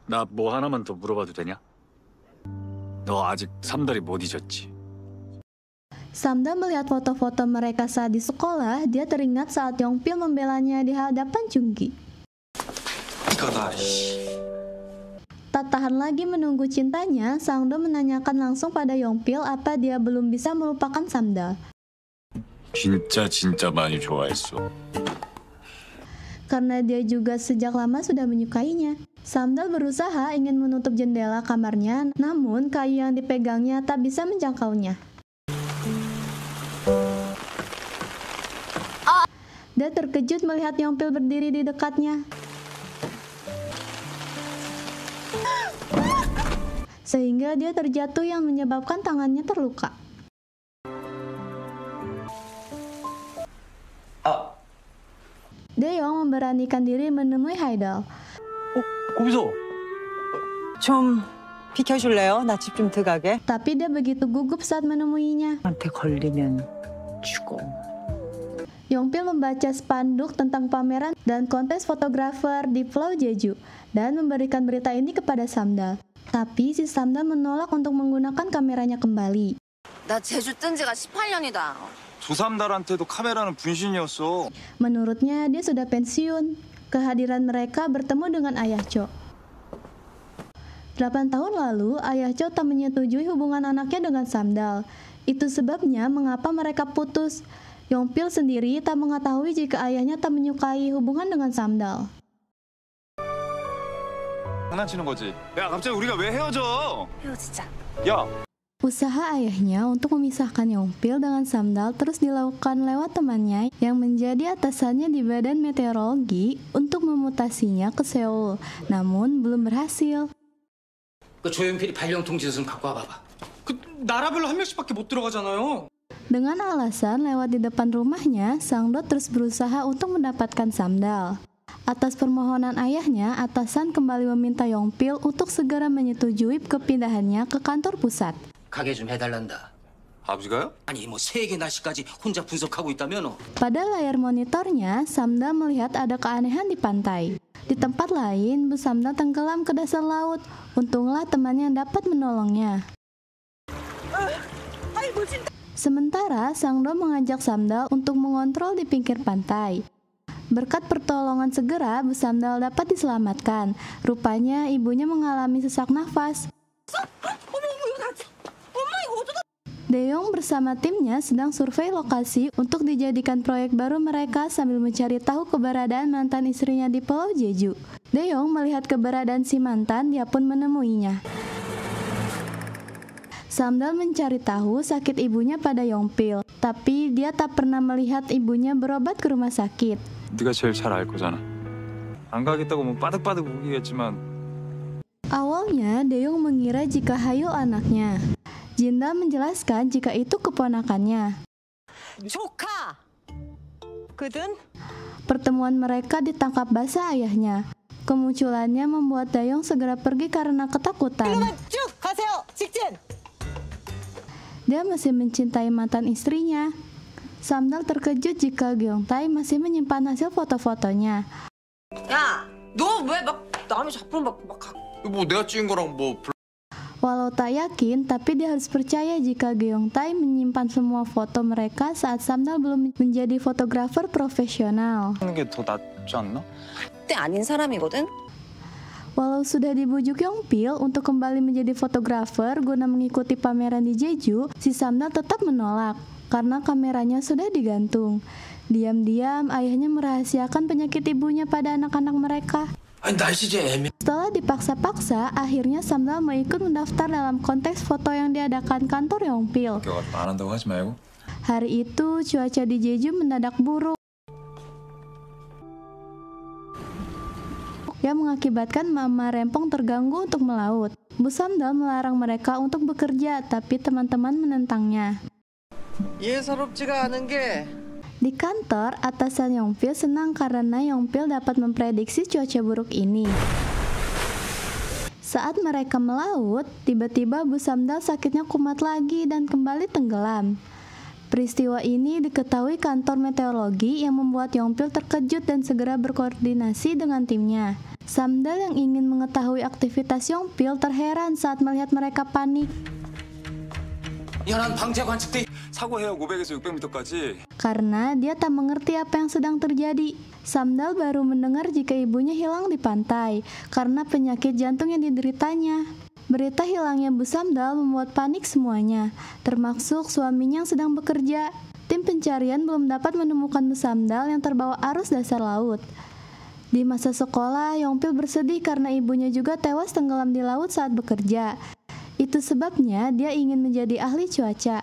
나 뭐 하나만 더 물어봐도 되냐? 너 아직 삼달이 못 잊었지? Samdal melihat foto-foto mereka saat di sekolah, dia teringat saat Yongpil membelanya di hadapan Chunggi. 이거다. Tak tahan lagi menunggu cintanya, Sangdo menanyakan langsung pada Yongpil apa dia belum bisa melupakan Samdal. 진짜 많이 좋아했어. Karena dia juga sejak lama sudah menyukainya. Samdal berusaha ingin menutup jendela kamarnya, namun kayu yang dipegangnya tak bisa menjangkaunya. Dia terkejut melihat Yongpil berdiri di dekatnya. Sehingga dia terjatuh yang menyebabkan tangannya terluka. Daeyeong memberanikan diri menemui Haidal. 거기서 좀 비켜줄래요? 나 집 좀 들어가게. Tapi dia begitu gugup saat menemuinya. 한테 걸리면 죽어. Yongpil membaca spanduk tentang pameran dan kontes fotografer di Pulau Jeju dan memberikan berita ini kepada Samdal. Tapi si Samdal menolak untuk menggunakan kameranya kembali. 나 제주 뜬 지가 18년이다. 조삼달한테도 카메라는 분신이었어. Menurutnya dia sudah pensiun. Kehadiran mereka bertemu dengan Ayah Cho. 8 tahun lalu, Ayah Cho tak menyetujui hubungan anaknya dengan Samdal. Itu sebabnya mengapa mereka putus. Yongpil sendiri tak mengetahui jika ayahnya tak menyukai hubungan dengan Samdal. 장난치는 거지. 야, 갑자기 우리가 왜 헤어져? 헤어지자. 야, Usaha ayahnya untuk memisahkan Yongpil dengan Samdal terus dilakukan lewat temannya yang menjadi atasannya di Badan Meteorologi untuk memutasinya ke Seoul, namun belum berhasil. 그 조용필이 발령 통지 좀 갖고 와봐봐. 그 나라별로 한 명씩밖에 못 들어가잖아요. Dengan alasan lewat di depan rumahnya, Sangdo terus berusaha untuk mendapatkan Samdal. Atas permohonan ayahnya, atasan kembali meminta Yongpil untuk segera menyetujui kepindahannya ke kantor pusat. 가게 좀 해달란다. 아버지가요? 아니 뭐 세계 날씨까지 혼자 분석하고 있다면 Pada layar monitornya, Samdal melihat ada keanehan di pantai. Di tempat lain, bus Samdal tenggelam ke dasar laut. Untunglah temannya dapat menolongnya. Sementara, Sangdo mengajak Samdal untuk mengontrol di pinggir pantai. Berkat pertolongan segera, bus Samdal dapat diselamatkan. Rupanya ibunya mengalami sesak nafas. Deong bersama timnya sedang survei lokasi untuk dijadikan proyek baru mereka sambil mencari tahu keberadaan mantan istrinya di Pulau Jeju. Deong melihat keberadaan si mantan, dia pun menemuinya. Samdal mencari tahu sakit ibunya pada Yongpil, tapi dia tak pernah melihat ibunya berobat ke rumah sakit. 네가 제일 잘 알 거잖아. 안 가겠다고 뭐 빠득빠득 우기겠지만 Awalnya, Deong mengira jika Hayul anaknya. Jinda menjelaskan jika itu keponakannya. 조카. 그든 Pertemuan mereka ditangkap basah ayahnya. Kemunculannya membuat Dayong segera pergi karena ketakutan. 쭉 가세요. 직진. Dia masih mencintai mantan istrinya. Samdal terkejut jika Gyeongtae masih menyimpan hasil foto-fotonya. 야, 너 왜 막 남의 작품 막 뭐 내가 찍은 거랑 뭐 Walau tak yakin, tapi dia harus percaya jika Gyeongtae menyimpan semua foto mereka saat Samdal belum menjadi fotografer profesional. 하는 게 더 낫지 않나? 그때 아닌 사람이거든? Walau sudah dibujuk Yongpil untuk kembali menjadi fotografer guna mengikuti pameran di Jeju, si Samdal tetap menolak karena kameranya sudah digantung. Diam-diam ayahnya merahasiakan penyakit ibunya pada anak-anak mereka. 아니 날씨 애매. Setelah dipaksa-paksa, akhirnya Samdal mau ikut mendaftar dalam kontes foto yang diadakan kantor Yongpil. 안 한다고 하지 말고. Hari itu cuaca di Jeju mendadak buruk yang mengakibatkan Mama Rempong terganggu untuk melaut. Bu Samdal melarang mereka untuk bekerja, tapi teman-teman menentangnya. 예사롭지가 않은 게 Di kantor, atasan Yongpil senang karena Yongpil dapat memprediksi cuaca buruk ini. Saat mereka melaut, tiba-tiba Bu Samdal sakitnya kumat lagi dan kembali tenggelam. Peristiwa ini diketahui kantor meteorologi yang membuat Yongpil terkejut dan segera berkoordinasi dengan timnya. Samdal yang ingin mengetahui aktivitas Yongpil terheran saat melihat mereka panik. 연안 방제 관측대. 사고 해역 500에서 600m까지. Karena dia tak mengerti apa yang sedang terjadi. Samdal baru mendengar jika ibunya hilang di pantai karena penyakit jantung yang dideritanya. Berita hilangnya Bu Samdal membuat panik semuanya, termasuk suaminya yang sedang bekerja. Tim pencarian belum dapat menemukan Bu Samdal yang terbawa arus dasar laut. Di masa sekolah, Yongpil bersedih karena ibunya juga tewas tenggelam di laut saat bekerja. Itu sebabnya dia ingin menjadi ahli cuaca.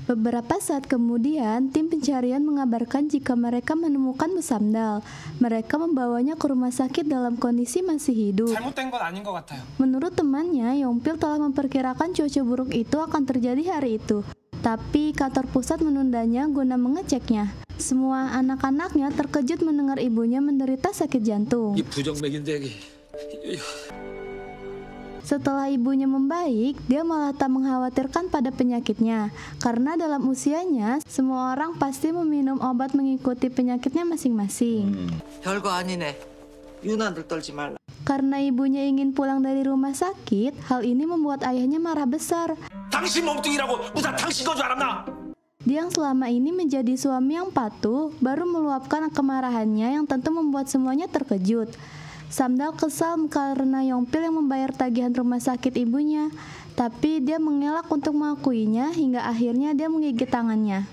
Beberapa saat kemudian, tim pencarian mengabarkan jika mereka menemukan Bu Samdal. Mereka membawanya ke rumah sakit dalam kondisi masih hidup. 잘못된 건 아닌 것 같아요. Menurut temannya, Yongpil telah memperkirakan cuaca buruk itu akan terjadi hari itu. Tapi kantor pusat menundanya guna mengeceknya. Semua anak-anaknya terkejut mendengar ibunya menderita sakit jantung. 이 부정맥인데 Setelah ibunya membaik, dia malah tak mengkhawatirkan pada penyakitnya. Karena dalam usianya, semua orang pasti meminum obat mengikuti penyakitnya masing-masing. 별거 아니네. 유난들 떨지 말라. Karena ibunya ingin pulang dari rumah sakit, hal ini membuat ayahnya marah besar. 당신 몸뚱이라고 무사 당신 건 줄 알았나? Dia yang selama ini menjadi suami yang patuh, baru meluapkan kemarahannya yang tentu membuat semuanya terkejut. Samdal kesal karena Yongpil yang membayar tagihan rumah sakit ibunya, tapi dia mengelak untuk mengakuinya hingga akhirnya dia menggigit tangannya.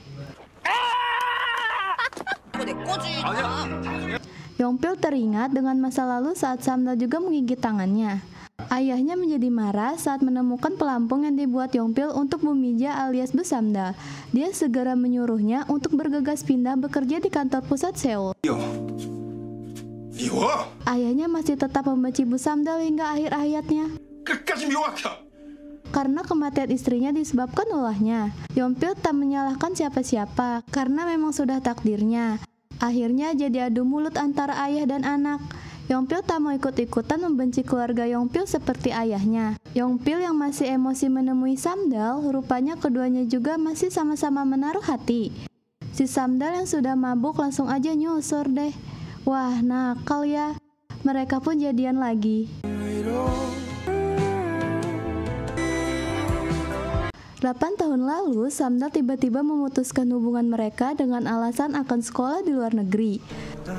Yongpil teringat dengan masa lalu saat Samdal juga menggigit tangannya. Ayahnya menjadi marah saat menemukan pelampung yang dibuat Yongpil untuk Bu Mija alias Bu Samdal. Dia segera menyuruhnya untuk bergegas pindah bekerja di kantor pusat Seoul. Ayahnya masih tetap membenci Bu Samdal hingga akhir hayatnya. Karena kematian istrinya disebabkan ulahnya, Yongpil tak menyalahkan siapa-siapa karena memang sudah takdirnya. Akhirnya jadi adu mulut antara ayah dan anak. Yongpil tak mau ikut-ikutan membenci keluarga Yongpil seperti ayahnya. Yongpil yang masih emosi menemui Samdal, rupanya keduanya juga masih sama-sama menaruh hati. Si Samdal yang sudah mabuk langsung aja nyusur deh. Wah, nakal ya. Mereka pun jadian lagi. 8 tahun lalu, Samdal tiba-tiba memutuskan hubungan mereka dengan alasan akan sekolah di luar negeri.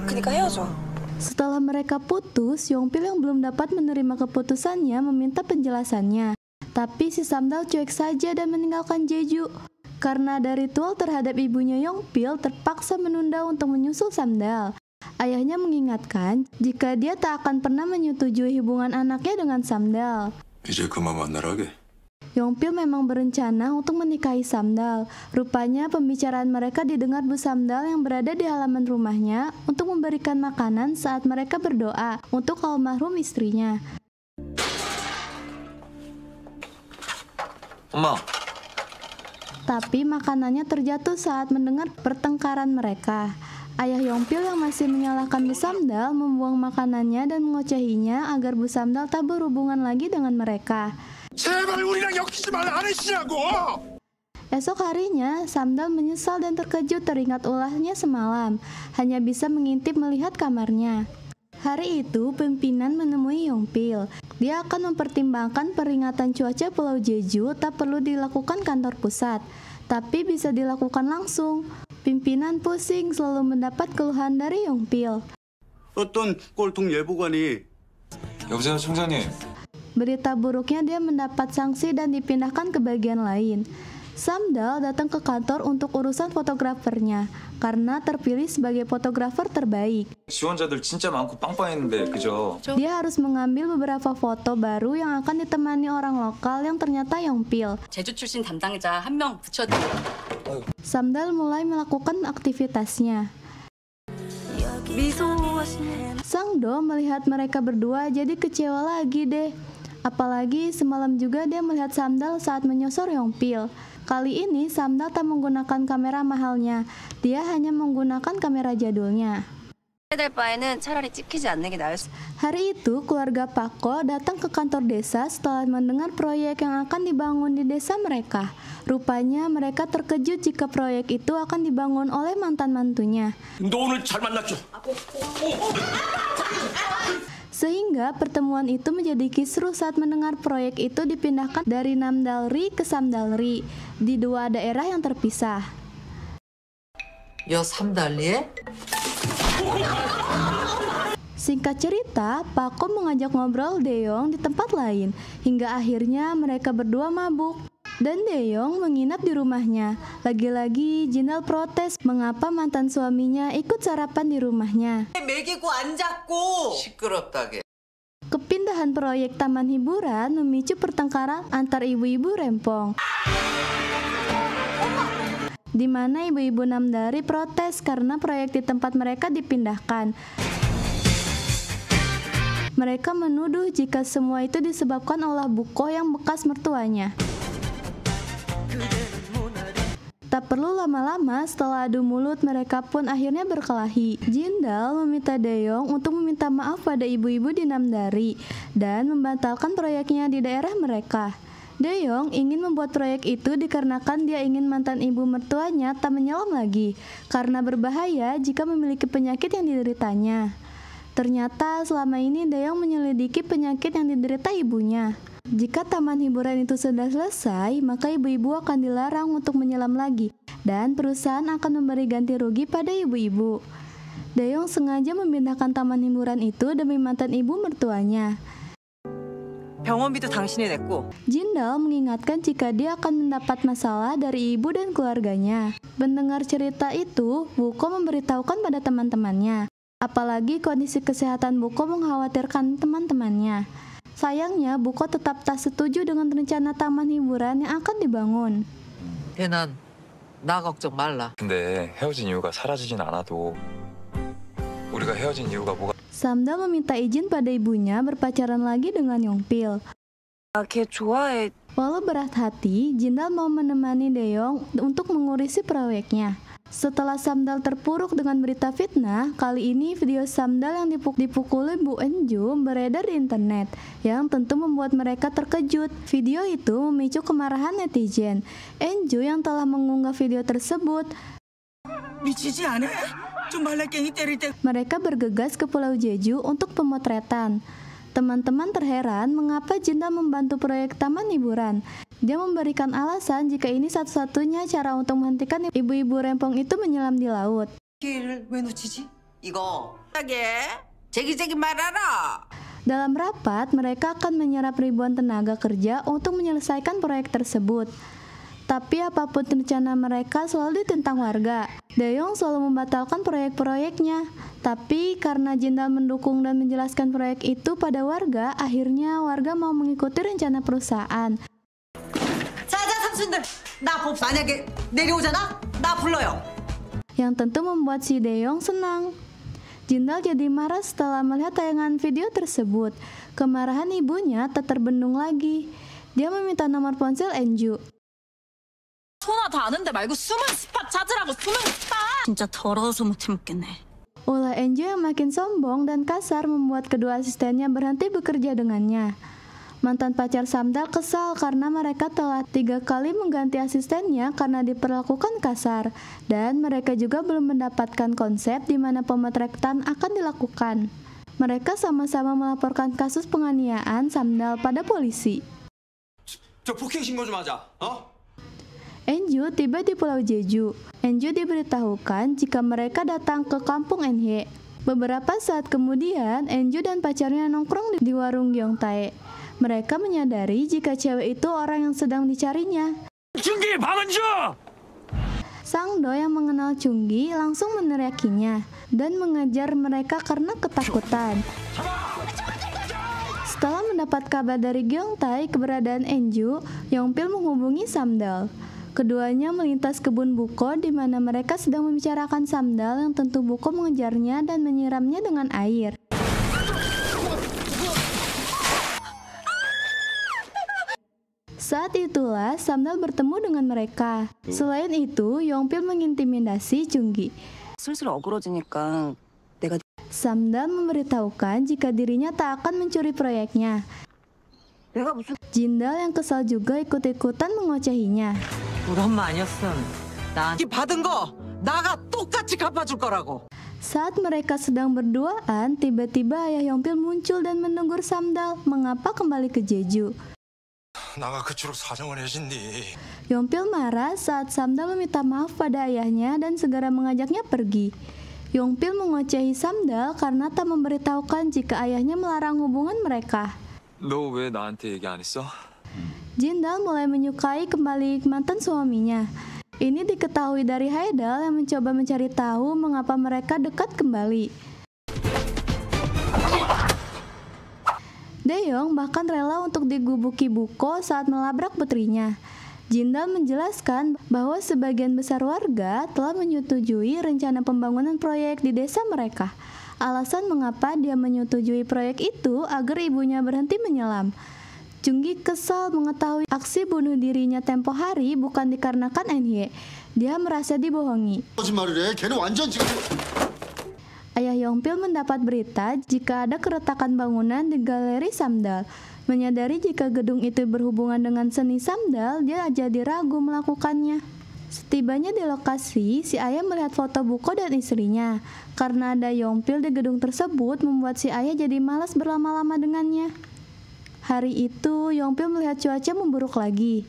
그니까 헤어져. Setelah mereka putus, Yongpil yang belum dapat menerima keputusannya meminta penjelasannya. Tapi si Samdal cuek saja dan meninggalkan Jeju. Karena ada ritual terhadap ibunya, Yongpil terpaksa menunda untuk menyusul Samdal. Ayahnya mengingatkan jika dia tak akan pernah menyetujui hubungan anaknya dengan Samdal. 이제 그만 만나라게. Yongpil memang berencana untuk menikahi Samdal. Rupanya pembicaraan mereka didengar Bu Samdal yang berada di halaman rumahnya untuk memberikan makanan saat mereka berdoa untuk almarhum istrinya. 엄마, Tapi makanannya terjatuh saat mendengar pertengkaran mereka. Ayah Yongpil yang masih menyalahkan Bu Samdal membuang makanannya dan mengocehinya agar Bu Samdal tak berhubungan lagi dengan mereka. 제발 우리랑 엮이지 말라 안 해주냐고! Esok harinya, Samdal menyesal dan terkejut teringat ulahnya semalam. Hanya bisa mengintip melihat kamarnya. Hari itu, pimpinan menemui Yongpil. Dia akan mempertimbangkan peringatan cuaca Pulau Jeju tak perlu dilakukan kantor pusat, tapi bisa dilakukan langsung. Pimpinan pusing selalu mendapat keluhan dari Yongpil. 어떤 꼴통 예보관이 여보세요, 총장님. Berita buruknya dia mendapat sanksi dan dipindahkan ke bagian lain. Samdal datang ke kantor untuk urusan fotografernya karena terpilih sebagai fotografer terbaik. 지원자들 진짜 많고 빵빵했는데 그죠? Dia harus mengambil beberapa foto baru yang akan ditemani orang lokal yang ternyata Yongpil. 제주 출신 담당자 한 명 붙여드려요. Samdal mulai melakukan aktivitasnya. Sangdo melihat mereka berdua jadi kecewa lagi deh. Apalagi semalam juga dia melihat Samdal saat menyosor Yongpil. Kali ini Samdal tak menggunakan kamera mahalnya. Dia hanya menggunakan kamera jadulnya. Hari itu keluarga Pako datang ke kantor desa setelah mendengar proyek yang akan dibangun di desa mereka. Rupanya mereka terkejut jika proyek itu akan dibangun oleh mantan mantunya. 너 오늘 잘 만났죠? Sehingga pertemuan itu menjadi kisruh saat mendengar proyek itu dipindahkan dari Namdalri ke Samdalri di dua daerah yang terpisah. 여 삼달리에? Singkat cerita, Pako mengajak ngobrol Deong di tempat lain hingga akhirnya mereka berdua mabuk. Dan Deong menginap di rumahnya. Lagi-lagi Jinal protes mengapa mantan suaminya ikut sarapan di rumahnya. 먹이고 안 잡고 시끄럽다게. Kepindahan proyek taman hiburan memicu pertengkaran antar ibu-ibu rempong. Di mana ibu-ibu Namdari protes karena proyek di tempat mereka dipindahkan. Mereka menuduh jika semua itu disebabkan ulah Buko yang bekas mertuanya. Tak perlu lama-lama, setelah adu mulut mereka pun akhirnya berkelahi. Jindal meminta Daeyong untuk meminta maaf pada ibu-ibu di Namdari dan membatalkan proyeknya di daerah mereka. Daeyong ingin membuat proyek itu dikarenakan dia ingin mantan ibu mertuanya tak menyelam lagi karena berbahaya jika memiliki penyakit yang dideritanya. Ternyata selama ini Daeyong menyelidiki penyakit yang diderita ibunya. Jika taman hiburan itu sudah selesai, maka ibu-ibu akan dilarang untuk menyelam lagi dan perusahaan akan memberi ganti rugi pada ibu-ibu. Daeyong sengaja memindahkan taman hiburan itu demi mantan ibu mertuanya. 병원비도 당신이 냈고. Jindal mengingatkan jika dia akan mendapat masalah dari ibu dan keluarganya. Mendengar cerita itu, Buko memberitahukan pada teman-temannya. Apalagi kondisi kesehatan Buko mengkhawatirkan teman-temannya. Sayangnya, Buko tetap tak setuju dengan rencana taman hiburan yang akan dibangun. 걔난 나 걱정 말라. 근데 헤어진 이유가 사라지진 않아도 우리가 헤어진 이유가 뭐가 Samdal meminta izin pada ibunya berpacaran lagi dengan Yongpil. 걔 좋아해. Walau berat hati, Jindal mau menemani Daeyong untuk mengurusi proyeknya. Setelah Samdal terpuruk dengan berita fitnah, kali ini video Samdal yang dipukuli Bu Enju beredar di internet, yang tentu membuat mereka terkejut. Video itu memicu kemarahan netizen. Enju yang telah mengunggah video tersebut, 미치지 않아? 좀 말라깽이 때릴 때. Mereka bergegas ke Pulau Jeju untuk pemotretan. Teman-teman terheran mengapa Jindal membantu proyek taman hiburan. Dia memberikan alasan jika ini satu-satunya cara untuk menghentikan ibu-ibu rempong itu menyelam di laut. 기회를 왜 놓치지? 이거 하게 제기제기 말아라. Dalam rapat, mereka akan menyerap ribuan tenaga kerja untuk menyelesaikan proyek tersebut. Tapi apapun rencana mereka selalu ditentang warga. Daeyong selalu membatalkan proyek-proyeknya. Tapi karena Jindal mendukung dan menjelaskan proyek itu pada warga, akhirnya warga mau mengikuti rencana perusahaan. 자자 삼촌들 나 법 만약에 내려오잖아? 나 불러요. Yang tentu membuat si Daeyong senang. Jindal jadi marah setelah melihat tayangan video tersebut. Kemarahan ibunya tak terbendung lagi. Dia meminta nomor ponsel Enju. 소나 다 아는데 말고 숨은 스팟 찾으라고 숨은 스팟. 진짜 더러워서 못 참겠네. Ulah Enju yang makin sombong dan kasar membuat kedua asistennya berhenti bekerja dengannya. Mantan pacar Samdal kesal karena mereka telah 3 kali mengganti asistennya karena diperlakukan kasar. Dan mereka juga belum mendapatkan konsep di mana pemotretan akan dilakukan. Mereka sama-sama melaporkan kasus penganiayaan Samdal pada polisi. 저 폭행 신고 좀 하자. 어? Enju tiba di Pulau Jeju. Enju diberitahukan jika mereka datang ke kampung Enhye. Beberapa saat kemudian, Enju dan pacarnya nongkrong di warung Gyeongtae. Mereka menyadari jika cewek itu orang yang sedang dicarinya. 중기 방은주! Sangdo yang mengenal Chunggi langsung meneriakinya dan mengejar mereka karena ketakutan. Setelah mendapat kabar dari Gyeongtae keberadaan Enju, Yongpil menghubungi Samdal. Keduanya melintas kebun buko di mana mereka sedang membicarakan Samdal yang tentu buko mengejarnya dan menyiramnya dengan air. Saat itulah Samdal bertemu dengan mereka. Selain itu, Yongpil mengintimidasi Chunggi. 슬슬 어그러지니까 내가 Samdal memberitahukan jika dirinya tak akan mencuri proyeknya. 내가 무슨 Jindal yang kesal juga ikut-ikutan mengocehinya. 우리 엄마 아니었음 나 받은 거 나가 똑같이 갚아줄 거라고. Saat mereka sedang berduaan, tiba-tiba ayah Yongpil muncul dan menegur Samdal mengapa kembali ke Jeju. 나가 그쪽으로 사정을 해준디. Yongpil marah saat Samdal meminta maaf pada ayahnya dan segera mengajaknya pergi. Yongpil mengocehi Samdal karena tak memberitahukan jika ayahnya melarang hubungan mereka. 너 왜 나한테 얘기 안 했어? Jindal mulai menyukai kembali mantan suaminya. Ini diketahui dari Haidal yang mencoba mencari tahu mengapa mereka dekat kembali. Daeyong bahkan rela untuk digubuki Buko saat melabrak putrinya. Jindal menjelaskan bahwa sebagian besar warga telah menyetujui rencana pembangunan proyek di desa mereka. Alasan mengapa dia menyetujui proyek itu agar ibunya berhenti menyelam. Junggi kesal mengetahui aksi bunuh dirinya tempo hari bukan dikarenakan Eunhye. Dia merasa dibohongi. Ayah Yongpil mendapat berita jika ada keretakan bangunan di galeri Samdal. Menyadari jika gedung itu berhubungan dengan seni Samdal, dia jadi ragu melakukannya. Setibanya di lokasi, si ayah melihat foto Buko dan istrinya. Karena ada Yongpil di gedung tersebut, membuat si ayah jadi malas berlama-lama dengannya. Hari itu, Yongpil melihat cuaca memburuk lagi.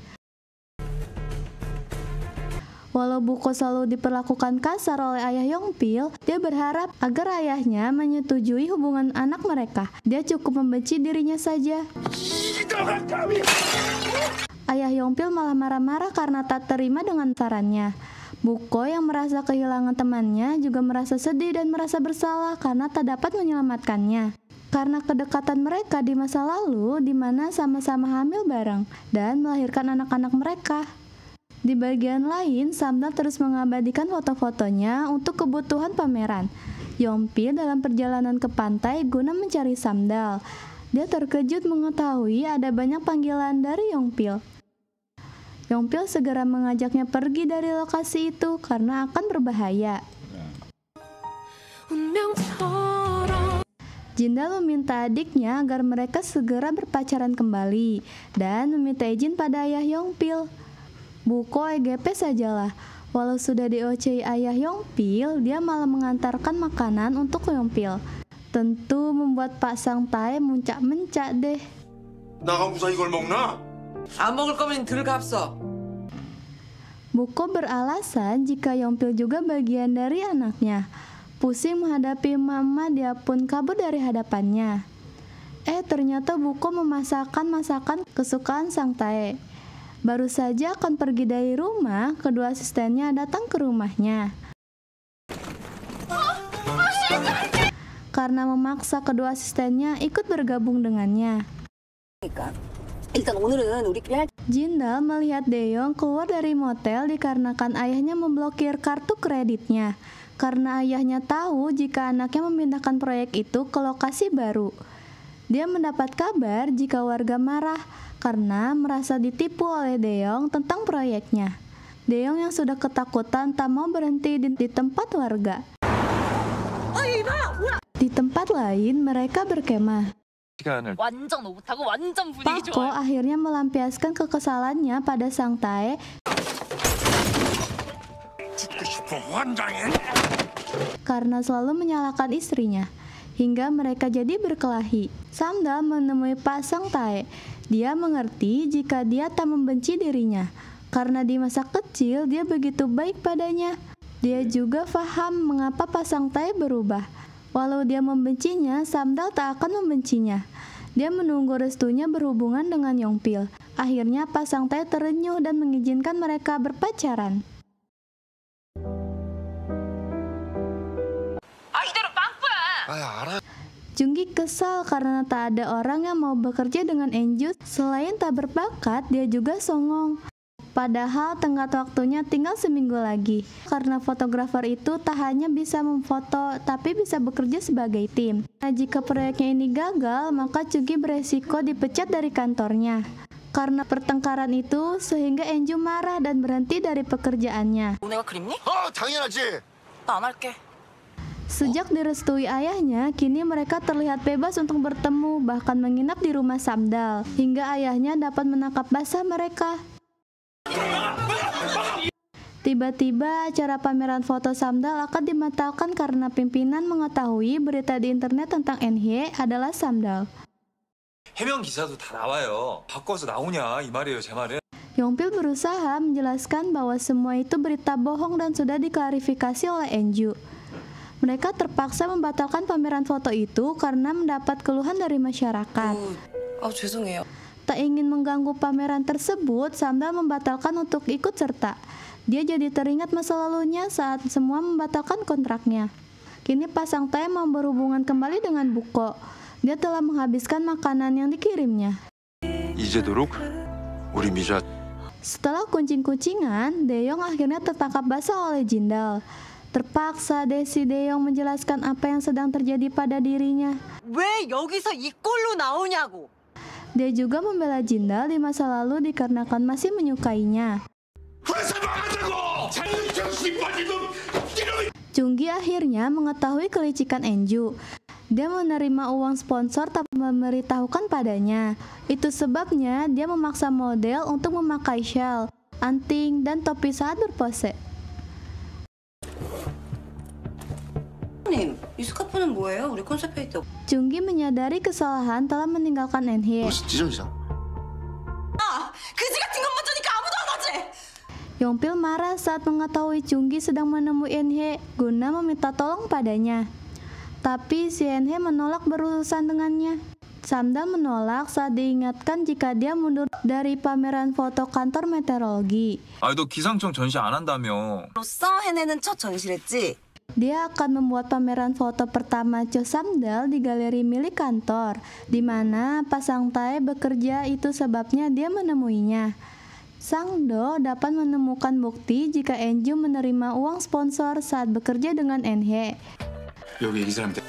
Walau Buko selalu diperlakukan kasar oleh ayah Yongpil, dia berharap agar ayahnya menyetujui hubungan anak mereka. Dia cukup membenci dirinya saja. Ayah Yongpil malah marah-marah karena tak terima dengan sarannya. Buko yang merasa kehilangan temannya juga merasa sedih dan merasa bersalah karena tak dapat menyelamatkannya. Karena kedekatan mereka di masa lalu, di mana sama-sama hamil bareng dan melahirkan anak-anak mereka. Di bagian lain, Samdal terus mengabadikan foto-fotonya untuk kebutuhan pameran. Yongpil dalam perjalanan ke pantai guna mencari Samdal. Dia terkejut mengetahui ada banyak panggilan dari Yongpil. Yongpil segera mengajaknya pergi dari lokasi itu karena akan berbahaya. Jindal meminta adiknya agar mereka segera berpacaran kembali dan meminta izin pada ayah Yongpil. Buko EGP sajalah. Walau sudah diocehi ayah Yongpil, dia malah mengantarkan makanan untuk Yongpil. Tentu membuat Pak Sang Tae muncak-mencak deh. 나가 무사 이걸 먹나? 안 먹을 거면 들갑서. Buko beralasan jika Yongpil juga bagian dari anaknya. Pusing menghadapi mama, dia pun kabur dari hadapannya. Ternyata Buko memasakkan masakan kesukaan Sang Tae. Baru saja akan pergi dari rumah, kedua asistennya datang ke rumahnya. Karena memaksa kedua asistennya ikut bergabung dengannya. Jindal melihat Daeyeong keluar dari motel dikarenakan ayahnya memblokir kartu kreditnya. Karena ayahnya tahu jika anaknya memindahkan proyek itu ke lokasi baru. Dia mendapat kabar jika warga marah karena merasa ditipu oleh Daeyeong tentang proyeknya. Daeyeong yang sudah ketakutan tak mau berhenti di tempat warga. Di tempat lain mereka berkemah. Pako akhirnya melampiaskan kekesalannya pada Sang Tae karena selalu menyalahkan istrinya, hingga mereka jadi berkelahi. Samdal menemui Pak Sang Tae. Dia mengerti jika dia tak membenci dirinya, karena di masa kecil dia begitu baik padanya. Dia juga paham mengapa Pak Sang Tae berubah. Walau dia membencinya, Samdal tak akan membencinya. Dia menunggu restunya berhubungan dengan Yongpil. Akhirnya Pak Sang Tae terenyuh dan mengizinkan mereka berpacaran. Junggi kesal karena tak ada orang yang mau bekerja dengan Enju. Selain tak berbakat, dia juga songong. Padahal tenggat waktunya tinggal seminggu lagi. Karena fotografer itu tak hanya bisa memfoto, tapi bisa bekerja sebagai tim. Nah, jika proyeknya ini gagal, maka Junggi beresiko dipecat dari kantornya. Karena pertengkaran itu, sehingga Enju marah dan berhenti dari pekerjaannya. 당연하지. 나 안 할게. Sejak direstui ayahnya, kini mereka terlihat bebas untuk bertemu, bahkan menginap di rumah Samdal, hingga ayahnya dapat menangkap basah mereka. Tiba-tiba acara pameran foto Samdal akan dibatalkan karena pimpinan mengetahui berita di internet tentang Eunhye adalah Samdal. 해명 기사도 다 나와요. 바꿔서 나오냐 이 말이에요, 제 말은. Yongpil berusaha menjelaskan bahwa semua itu berita bohong dan sudah diklarifikasi oleh Enju. Mereka terpaksa membatalkan pameran foto itu karena mendapat keluhan dari masyarakat. 죄송해요. Tak ingin mengganggu pameran tersebut, Samdal membatalkan untuk ikut serta. Dia jadi teringat masa lalunya saat semua membatalkan kontraknya. Kini Pak Sang Tae mau berhubungan kembali dengan Buko. Dia telah menghabiskan makanan yang dikirimnya. 이제도록 우리 미자. Setelah kucing-kucingan, Daeyeong akhirnya tertangkap basah oleh Jindal. Terpaksa Desi Daeyeong menjelaskan apa yang sedang terjadi pada dirinya. 왜 여기서 이 꼴로 나오냐고. Dia juga membela Jindal di masa lalu dikarenakan masih menyukainya. Junggi akhirnya mengetahui kelicikan Enju. Dia menerima uang sponsor tapi memberitahukan padanya. Itu sebabnya dia memaksa model untuk memakai shawl, anting, dan topi saat berpose. 뉴스카프는 뭐예요? 우리 콘서트 때. Junggi menyadari kesalahan telah meninggalkan Enhye. 찢어지자. 그지 같은 것만 주니까 아무도 안 하지. Yongpil marah saat mengetahui Junggi sedang menemui Enhye guna meminta tolong padanya. Tapi si Enhye menolak berurusan dengannya. Samdal menolak saat diingatkan jika dia mundur dari pameran foto kantor meteorologi. 아, 너 기상청 전시 안 한다며. 로서 해내는 첫 전시랬지? Dia akan membuat pameran foto pertama Cho Samdal di galeri milik kantor, di mana pasang Tae bekerja. Itu sebabnya dia menemuinya. Sang-do dapat menemukan bukti jika Enju menerima uang sponsor saat bekerja dengan Enhye. 여기 이 사람들.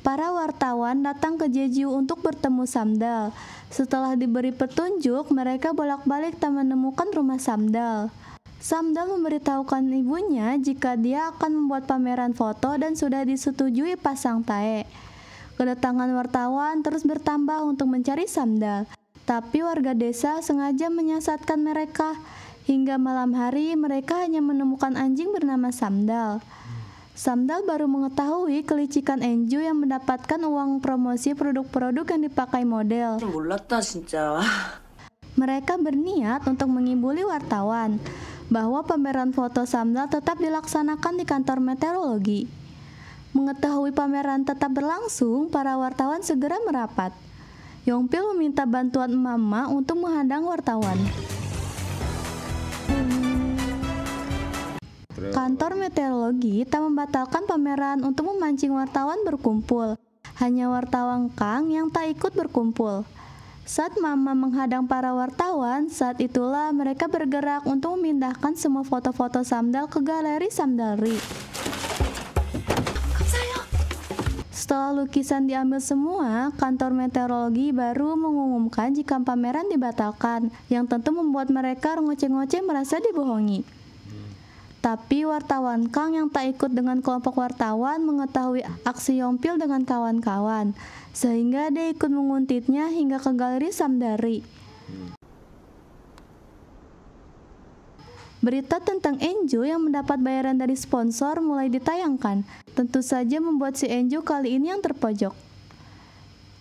Para wartawan datang ke Jeju untuk bertemu Samdal. Setelah diberi petunjuk, mereka bolak-balik tak menemukan rumah Samdal. Samdal memberitahukan ibunya jika dia akan membuat pameran foto dan sudah disetujui pasang Tae. Kedatangan wartawan terus bertambah untuk mencari Samdal, tapi warga desa sengaja menyesatkan mereka. Hingga malam hari mereka hanya menemukan anjing bernama Samdal. Samdal baru mengetahui kelicikan Enju yang mendapatkan uang promosi produk-produk yang dipakai model. 몰랐다 진짜. Mereka berniat untuk mengibuli wartawan bahwa pameran foto Samdal tetap dilaksanakan di kantor meteorologi. Mengetahui pameran tetap berlangsung, para wartawan segera merapat. Yongpil meminta bantuan Mama untuk menghadang wartawan. Kantor meteorologi tak membatalkan pameran untuk memancing wartawan berkumpul. Hanya wartawan Kang yang tak ikut berkumpul. Saat Mama menghadang para wartawan, saat itulah mereka bergerak untuk memindahkan semua foto-foto Samdal ke galeri Samdalri. Setelah lukisan diambil semua, kantor meteorologi baru mengumumkan jika pameran dibatalkan, yang tentu membuat mereka ngoceh-ngoceh merasa dibohongi. Tapi wartawan Kang yang tak ikut dengan kelompok wartawan mengetahui aksi Yongpil dengan kawan-kawan, sehingga dia ikut menguntitnya hingga ke galeri Samdalri. Berita tentang Enju yang mendapat bayaran dari sponsor mulai ditayangkan. Tentu saja membuat si Enju kali ini yang terpojok.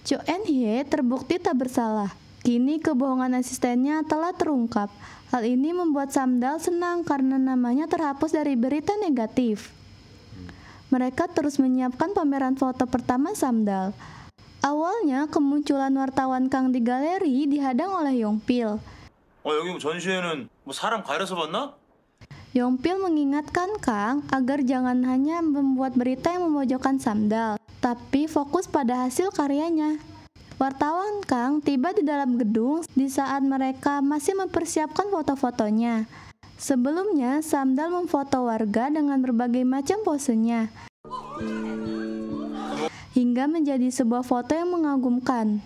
Cho Enhye terbukti tak bersalah. Kini kebohongan asistennya telah terungkap. Hal ini membuat Samdal senang karena namanya terhapus dari berita negatif. Mereka terus menyiapkan pameran foto pertama Samdal. Awalnya kemunculan wartawan Kang di galeri dihadang oleh Yongpil. 여기 전시회는 뭐 사람 가려서 봤나? Yongpil mengingatkan Kang agar jangan hanya membuat berita yang memojokkan Samdal, tapi fokus pada hasil karyanya. Wartawan Kang tiba di dalam gedung di saat mereka masih mempersiapkan foto-fotonya. Sebelumnya, Samdal memfoto warga dengan berbagai macam posenya, hingga menjadi sebuah foto yang mengagumkan.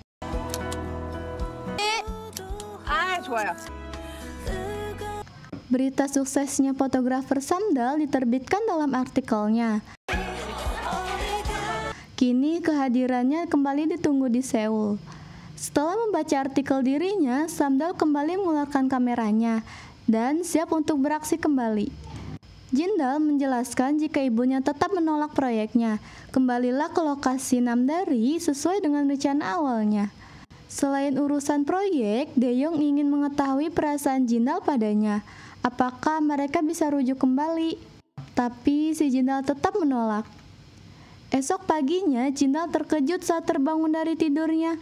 Berita suksesnya fotografer Samdal diterbitkan dalam artikelnya. Kini kehadirannya kembali ditunggu di Seoul. Setelah membaca artikel dirinya, Samdal kembali mengeluarkan kameranya dan siap untuk beraksi kembali. Jindal menjelaskan jika ibunya tetap menolak proyeknya. Kembalilah ke lokasi Namdari sesuai dengan rencana awalnya. Selain urusan proyek, Daeyong ingin mengetahui perasaan Jindal padanya. Apakah mereka bisa rujuk kembali? Tapi si Jindal tetap menolak. Esok paginya, Jindal terkejut saat terbangun dari tidurnya.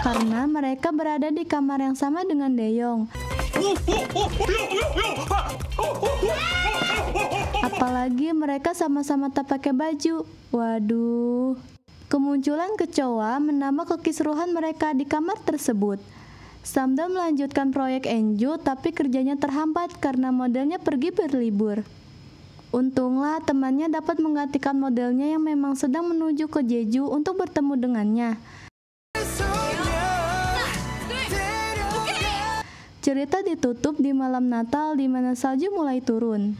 Karena mereka berada di kamar yang sama dengan Daeyong. Apalagi mereka sama-sama tak pakai baju. Waduh. Kemunculan kecoa menambah kekisruhan mereka di kamar tersebut. Samdal melanjutkan proyek Enju, tapi kerjanya terhambat karena modelnya pergi berlibur. Untunglah temannya dapat menggantikan modelnya yang memang sedang menuju ke Jeju untuk bertemu dengannya. Cerita ditutup di malam Natal di mana salju mulai turun.